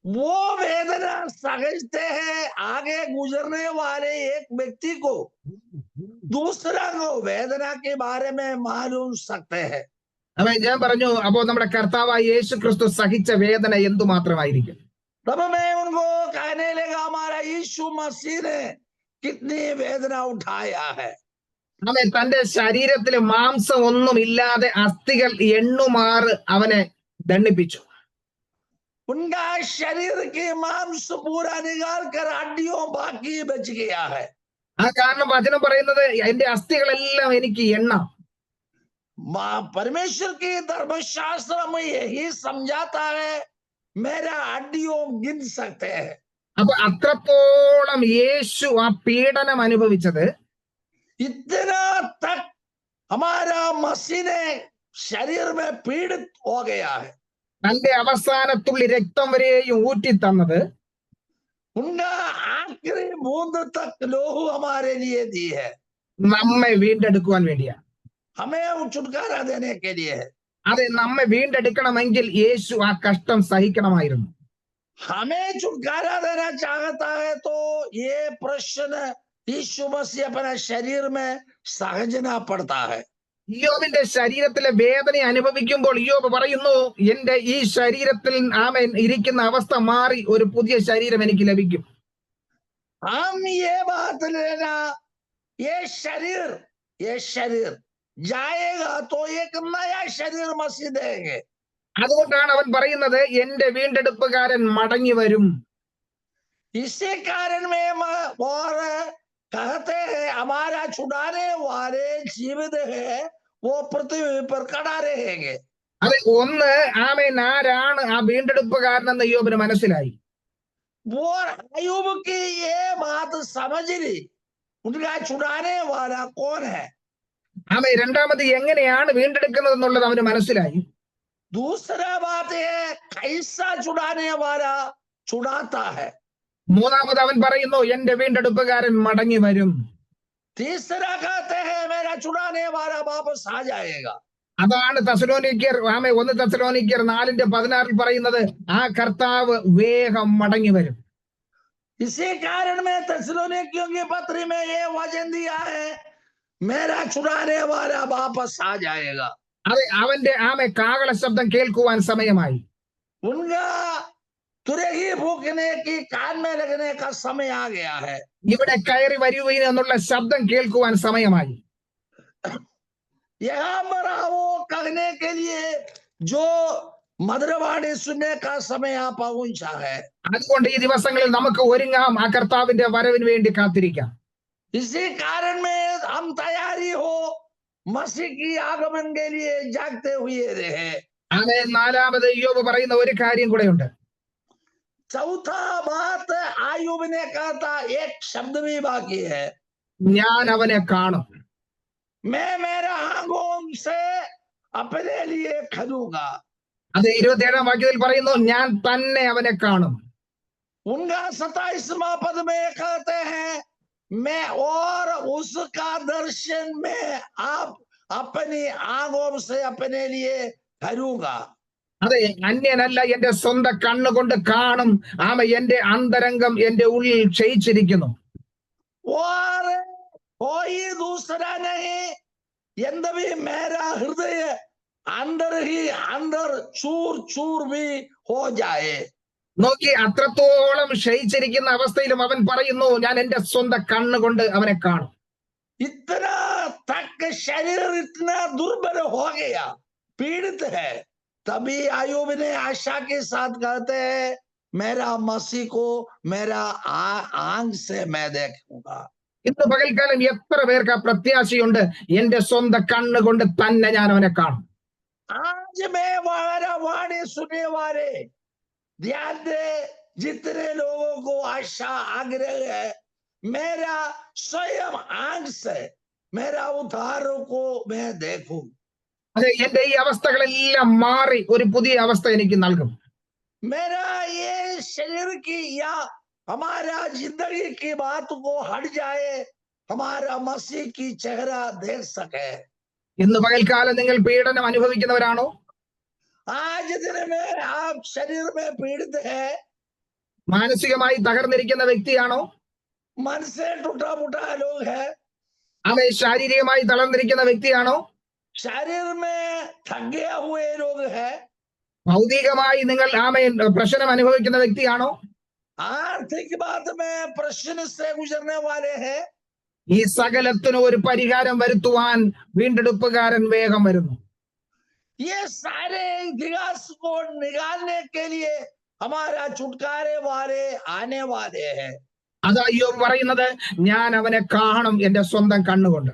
[SPEAKER 1] वो वेदना समझते हैं आगे गुजरने वाले एक व्यक्ति को दूसरा को वेदना के बारे में मालूम सकते हैं।
[SPEAKER 2] ആമേൻ. ഞാൻ പറഞ്ഞു, അപ്പോ നമ്മുടെ കർത്താവായ യേശു ക്രിസ്തു സഹിച്ച വേദന എന്തുമാത്രമായിരിക്കും.
[SPEAKER 1] तब मैं उनको कहने लगा हमारा यीशु मसीह ने कितनी वेदना उठाया है।
[SPEAKER 2] ആമേൻ. തന്റെ ശരീരത്തിൽ മാംസം ഒന്നും ഇല്ലാതെ അസ്ഥികൾ എണ്ണുമാറ് അവനെ ദണ്ഡിപ്പിച്ചു.
[SPEAKER 1] उनका शरीर के मांस पूरा निकाल कर हड्डियों बाकी बच गया है।
[SPEAKER 2] ആ കാരണം വചനം പറയുന്നത് എന്റെ അസ്ഥികളെല്ലാം എനിക്ക് എണ്ണാം.
[SPEAKER 1] परमेश्वर की धर्मशास्त्र में यही समझाता है, मेरा हड्डियों गिन सकते हैं।
[SPEAKER 2] അപ്പൊ അത്രത്തോളം യേശു ആ പീഡനം അനുഭവിച്ചത്,
[SPEAKER 1] इतना तक हमारा मसीह ने शरीर में पीड़ित हो गया है।
[SPEAKER 2] തന്റെ അവസാനത്തുള്ളി രക്തം വരെയും ഊറ്റി തന്നത്,
[SPEAKER 1] उनका आखिरी बूंद तक लोहू हमारे लिए दी है,
[SPEAKER 2] നമ്മെ വീണ്ടെടുക്കുവാൻ വേണ്ടിയാ.
[SPEAKER 1] हमें छुटकारा देने के लिए है।
[SPEAKER 2] അതെ, നമ്മെ വീണ്ടെടുക്കണമെങ്കിൽ യേശു ആ കഷ്ടം സഹിക്കണമായിരുന്നു.
[SPEAKER 1] हमें छुटकारा देना चाहता है तो ये प्रश्न यीशु मसीह अपने शरीर में सहजना पड़ता है।
[SPEAKER 2] ഇയ്യോബിന്റെ ശരീരത്തിലെ വേദന അനുഭവിക്കുമ്പോൾ ഇയ്യോബ് പറയുന്നു, എന്റെ ഈ ശരീരത്തിൽ ആമേൻ ഇരിക്കുന്ന അവസ്ഥ മാറി ഒരു പുതിയ ശരീരം എനിക്ക് ലഭിക്കും.
[SPEAKER 1] हम ये बात लेना, ये शरीर जाएगा तो एक नया शरीर मसीह देंगे।
[SPEAKER 2] അതുകൊണ്ടാണ് അവൻ പറയുന്നത്, എന്റെ വീണ്ടെടുപ്പുകാരൻ മടങ്ങി വരും.
[SPEAKER 1] इसी कारण में और कहते हैं हमारा छुड़ाने वाले जीवित है, वो पृथ्वी पर खड़ा रहेंगे।
[SPEAKER 2] അതെ, ഒന്ന് ആമേൻ ആരാണ് ആ വീണ്ടെടുപ്പുകാരൻ എന്ന് ഇയ്യോബിന് മനസ്സിലായി.
[SPEAKER 1] वो अय्यूब की ये बात समझ ली, उनका छुड़ाने वाला कौन है।
[SPEAKER 2] ആമേൻ. രണ്ടാമത് എങ്ങനെയാണ് വീണ്ടെടുക്കുന്നത് എന്നുള്ളത് അവന് മനസ്സിലായി.
[SPEAKER 1] दूसरा बात है कैसा छुड़ाने वाला छुड़ाता है।
[SPEAKER 2] മൂന്നാമത് അവൻ പറയുന്നു, എന്റെ വീണ്ടെടുപ്പുകാരൻ മടങ്ങി വരും.
[SPEAKER 1] तीसरा कहते हैं मेरा छुड़ाने वाला वापस आ जाएगा।
[SPEAKER 2] അതാണ് തെസ്സലോനിക്കർ 1 തെസ്സലോനിക്കർ 4:16 പറയുന്നത്, ആ കർത്താവ് വേഗം മടങ്ങി വരും.
[SPEAKER 1] इसी कारण में तेस्सलोनिकियों की पत्री में ये वचन दिया है, मेरा छुड़ाने वाला वापस आ जाएगा।
[SPEAKER 2] അതെ, അവന്റെ കാഹള ശബ്ദം കേൾക്കുവാൻ സമയമായി.
[SPEAKER 1] उनका तुरही फूकने की कान में लगने का समय आ गया है।
[SPEAKER 2] ഇവിടെ കയറി വരുവീൻ എന്നുള്ള ശബ്ദം കേൾക്കുവാൻ സമയമായി.
[SPEAKER 1] यहाँ मरा वो कहने के लिए जो മധുരവാണി सुनने का समय आ पहुंचा है।
[SPEAKER 2] അതുകൊണ്ട് ഈ ദിവസങ്ങളിൽ നമുക്ക് ഒരുങ്ങാം, ആ കർത്താവിന്റെ വരവിന് വേണ്ടി കാത്തിരിക്കാം.
[SPEAKER 1] इसी कारण में हम तैयारी हो मसीह की आगमन के लिए जागते हुए रहे।
[SPEAKER 2] ആമേൻ. നാലാമത് ഇയ്യോബ് പറയുന്ന ഒരു കാര്യം കൂടെയുണ്ട്.
[SPEAKER 1] चौथा बात अय्यूब ने कहा था, एक शब्द भी बाकी है,
[SPEAKER 2] ഞാൻ അവനെ കാണും.
[SPEAKER 1] मैं मेरा आंखों से अपने लिए खलूंगा।
[SPEAKER 2] അത് 27-ാം വാക്യത്തിൽ പറയുന്നു, ഞാൻ തന്നെ അവനെ കാണും.
[SPEAKER 1] उनका 27वां पद में कहते हैं, मैं और उसका दर्शन में आप अपनी आंखों से अपने लिए करूंगा।
[SPEAKER 2] അതെ, അന്യനല്ല, എന്റെ സ്വന്തം കണ്ണുകൊണ്ട് കാണും. എന്റെ അന്തരംഗം എന്റെ ഉള്ളിൽ ക്ഷയിച്ചിരിക്കുന്നു.
[SPEAKER 1] और कोई दूसरा नहीं, यंद भी मेरा हृदय अंदर ही अंदर चूर चूर भी हो जाए।
[SPEAKER 2] നോക്കി, അത്രത്തോളം ക്ഷയിച്ചിരിക്കുന്ന അവസ്ഥയിലും അവൻ പറയുന്നു, ഞാൻ എന്റെ സ്വന്തം കണ്ണുകൊണ്ട് അവനെ കാണും.
[SPEAKER 1] इतना तक शरीर इतना दुर्बल हो गया, पीड़ित है, तभी अय्यूब ने आशा के साथ कहते हैं, मेरा मसीह को मेरा आंख से मैं देखूंगा।
[SPEAKER 2] ഇന്ന് പകൽക്കാലം എത്ര പേർക്ക് ആ പ്രത്യാശയുണ്ട്, എന്റെ സ്വന്തം കണ്ണുകൊണ്ട് തന്നെ ഞാൻ അവനെ കാണും.
[SPEAKER 1] आज मैं वारा वाणी सुनने वाले ध्यान दे, जितने लोगों को आशा आग्रह है, मेरा स्वयं आंख से मेरा उद्धार को मैं देखूं।
[SPEAKER 2] അതെ, എന്റെ ഈ അവസ്ഥകളെല്ലാം മാറി ഒരു പുതിയ അവസ്ഥ എനിക്ക് നൽകും.
[SPEAKER 1] मेरा ये शरीर की या हमारा जिंदगी की बात को हट जाए, हमारा मसीह की चेहरा देख सके।
[SPEAKER 2] ഇന്ന് പകൽക്കാലം നിങ്ങൾ പീഡനം അനുഭവിക്കുന്നവരാണോ?
[SPEAKER 1] आज दिन में आप शरीर में पीड़ित है,
[SPEAKER 2] മാനസികമായി തകർന്നിരിക്കുന്ന വ്യക്തിയാണോ?
[SPEAKER 1] मन से टूटा फूटा लोग है,
[SPEAKER 2] അവൻ ശാരീരികമായി തളർന്നിരിക്കുന്ന വ്യക്തിയാണോ?
[SPEAKER 1] शरीर में थक गया हुए लोग है,
[SPEAKER 2] ഭൗതികമായി നിങ്ങൾ പ്രശ്നം അനുഭവിക്കുന്ന വ്യക്തിയാണോ?
[SPEAKER 1] आर्थिक बात में प्रश्न से गुजरने वाले हैं।
[SPEAKER 2] ഈ സകലത്തിനും ഒരു പരിഹാരം വരുത്തുവാൻ വീണ്ടെടുപ്പുകാരൻ വേഗം വരുന്നു.
[SPEAKER 1] ये सारे इतिहास को निकालने के लिए हमारा छुटकारे वाले आने वाले हैं।
[SPEAKER 2] അതാ യോബ് പറയുന്നത്, ഞാൻ അവനെ കാണും എന്റെ സ്വന്തം കണ്ണുകൊണ്ട്.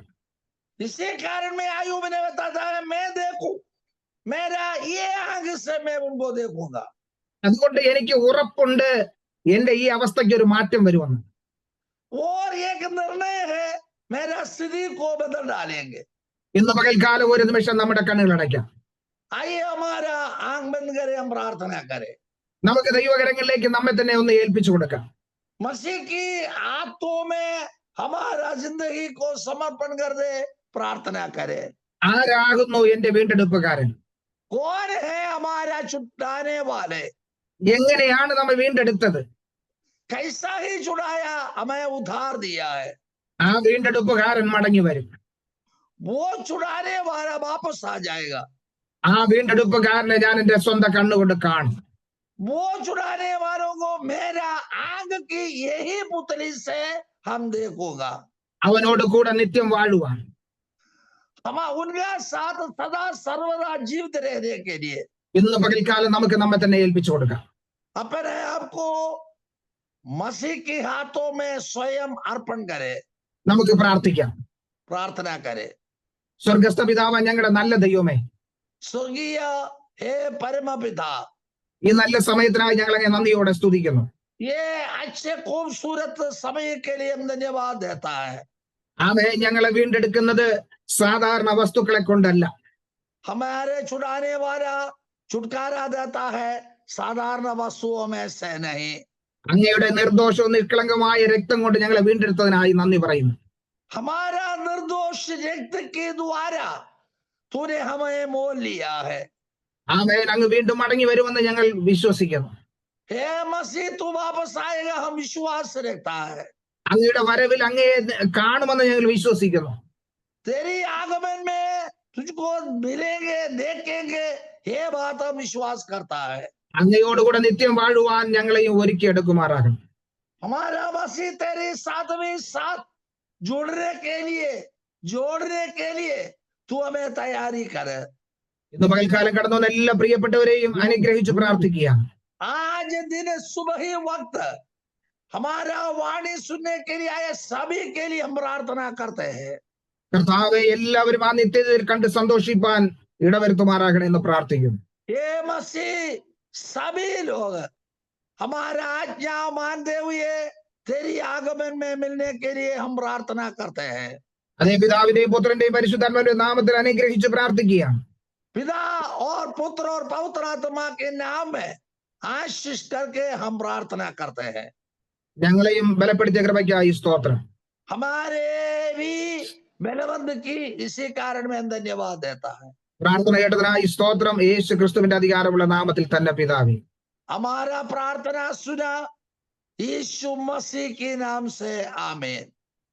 [SPEAKER 1] इसी कारण में आयुब ने बताता है, मैं देखूं, मेरा ये आंख से मैं उनको देखूंगा।
[SPEAKER 2] അതുകൊണ്ട് എനിക്ക് ഉറപ്പുണ്ട് എന്റെ ഈ അവസ്ഥയ്ക്ക് ഒരു മാറ്റം വരുമെന്ന്.
[SPEAKER 1] और एक निर्णय है, मेरा स्थिति को बदल डालेंगे।
[SPEAKER 2] ഇന്ന് പകൽക്കാലം ഒരു നിമിഷം നമ്മുടെ കണ്ണുകൾ അടയ്ക്കാം.
[SPEAKER 1] आइए हमारा आंख बंद करें, हम प्रार्थना करें।
[SPEAKER 2] നമുക്ക് ദൈവകരങ്ങളിലേക്ക് നമ്മെ തന്നെ ഒന്ന് ഏൽപ്പിച്ചു കൊടുക്കാം.
[SPEAKER 1] मसीह की हाथों में हमारा जिंदगी को समर्पण कर दे, प्रार्थना करें।
[SPEAKER 2] ആരാകുന്നു എന്റെ വീണ്ടെടുപ്പുകാരൻ?
[SPEAKER 1] कौन है हमारा छुड़ाने वाले?
[SPEAKER 2] എങ്ങനെയാണ് നമ്മെ വീണ്ടെടുത്തത്?
[SPEAKER 1] कैसा ही छुड़ाया, हमें उधार दिया है।
[SPEAKER 2] ആ വീണ്ടെടുപ്പുകാരൻ മടങ്ങി വരും.
[SPEAKER 1] वो छुड़ाने वाला वापस आ जाएगा।
[SPEAKER 2] ആ വീണ്ടെടുപ്പുകാരനെ ഞാൻ എന്റെ സ്വന്തം കണ്ണുകൊണ്ട് കാണും.
[SPEAKER 1] वो छुड़ाने वालों को मेरा आंख की यही पुतली से हम देखूंगा।
[SPEAKER 2] അവനോട് കൂടെ നിത്യം വാഴുവാൻ,
[SPEAKER 1] हम उनका साथ सदा सर्वदा जीवित रहने के लिए
[SPEAKER 2] ഇന്ന് പകൽക്കാലം നമുക്ക് നമ്മെ തന്നെ ഏൽപ്പിച്ചു കൊടുക്കാം.
[SPEAKER 1] अपने आपको मसीह के हाथों में स्वयं अर्पण करे,
[SPEAKER 2] നമുക്ക് പ്രാർത്ഥിക്കാം.
[SPEAKER 1] प्रार्थना करे।
[SPEAKER 2] സ്വർഗസ്ഥ പിതാവ്, ഞങ്ങളുടെ നല്ല ദൈവമേ,
[SPEAKER 1] स्वर्गीय हे परम पिता,
[SPEAKER 2] ഈ നല്ല സമയത്തിനായി ഞങ്ങൾ അങ്ങേ നന്ദിയോടെ സ്തുതിക്കുന്നു.
[SPEAKER 1] ये अच्छे खूबसूरत समय के लिए हम धन्यवाद देता है।
[SPEAKER 2] ആമേ, ഞങ്ങളെ വീണ്ടെടുക്കുന്നത് സാധാരണ വസ്തുക്കളെ കൊണ്ടല്ല.
[SPEAKER 1] हमारे छुड़ाने वाला छुटकारा देता है साधारण वस्तुओं में से नहीं।
[SPEAKER 2] അങ്ങയുടെ നിർദോഷവും നിഷ്കളങ്കമായ രക്തം കൊണ്ട് ഞങ്ങളെ വീണ്ടെടുത്തതിനായി നന്ദി പറയുന്നു.
[SPEAKER 1] हमारा निर्दोष रक्त के द्वारा तूने हमें मोल लिया है।
[SPEAKER 2] ആമേ, അങ്ങ് വീണ്ടും മടങ്ങി വരുമെന്ന് ഞങ്ങൾ വിശ്വസിക്കുന്നു.
[SPEAKER 1] हे मसीह तू वापस आएगा, हम विश्वास रखता है।
[SPEAKER 2] അങ്ങയുടെ വരവിൽ അങ്ങയെ കാണുമെന്ന് ഞങ്ങൾ വിശ്വസിക്കുന്നു.
[SPEAKER 1] तेरी आगमन में तुझको मिलेंगे, देखेंगे, ये बात हम विश्वास करता है।
[SPEAKER 2] അങ്ങയോടുകൂടെ നിത്യം വാഴുവാൻ ഞങ്ങളെയും ഒരുക്കിയെടുക്കുമാറാകണം.
[SPEAKER 1] हमारा मसीह तेरे साथ में साथ जोड़ने के लिए तू हमें तैयारी करे।
[SPEAKER 2] ഇന്ന് പകൽക്കാലം കടന്നു വന്ന എല്ലാ പ്രിയപ്പെട്ടവരെയും അനുഗ്രഹിച്ച് പ്രാർത്ഥിക്കുക.
[SPEAKER 1] आज दिन सुबह ही वक्त हमारा वाणी सुनने के लिए आए सभी के लिए हम प्रार्थना करते हैं।
[SPEAKER 2] കർത്താവെ, എല്ലാവരും ആ നിത്യതയിൽ കണ്ട് സന്തോഷിപ്പാൻ ഇടവരുത്തുമാറാകണം എന്ന് പ്രാർത്ഥിക്കുന്നു.
[SPEAKER 1] ये मसीह सभी लोग हमारा आज्ञा मानते हुए तेरी आगमन में मिलने के लिए हम प्रार्थना करते हैं।
[SPEAKER 2] അതേ പിതാവിന്റെയും പുത്രന്റെയും പരിശുദ്ധാത്മാവിന്റെയും നാമത്തിൽ അനുഗ്രഹിച്ച് പ്രാർത്ഥിക്കുക.
[SPEAKER 1] पिता और पुत्र और पवित्र आत्मा के नाम में आशीष करके हम प्रार्थना करते हैं।
[SPEAKER 2] ഞങ്ങളെയും ബലപ്പെടുത്തിയ കൃപയ്ക്കായി സ്തോത്രം.
[SPEAKER 1] हमारे भी बलवंत की इसी कारण में धन्यवाद देता है।
[SPEAKER 2] പ്രാർത്ഥന കേട്ടതിനായി സ്തോത്രം. യേശു ക്രിസ്തുവിന്റെ അധികാരമുള്ള നാമത്തിൽ തന്നെ പിതാവേ.
[SPEAKER 1] हमारा प्रार्थना सुना, यीशु मसीह के नाम से आमीन।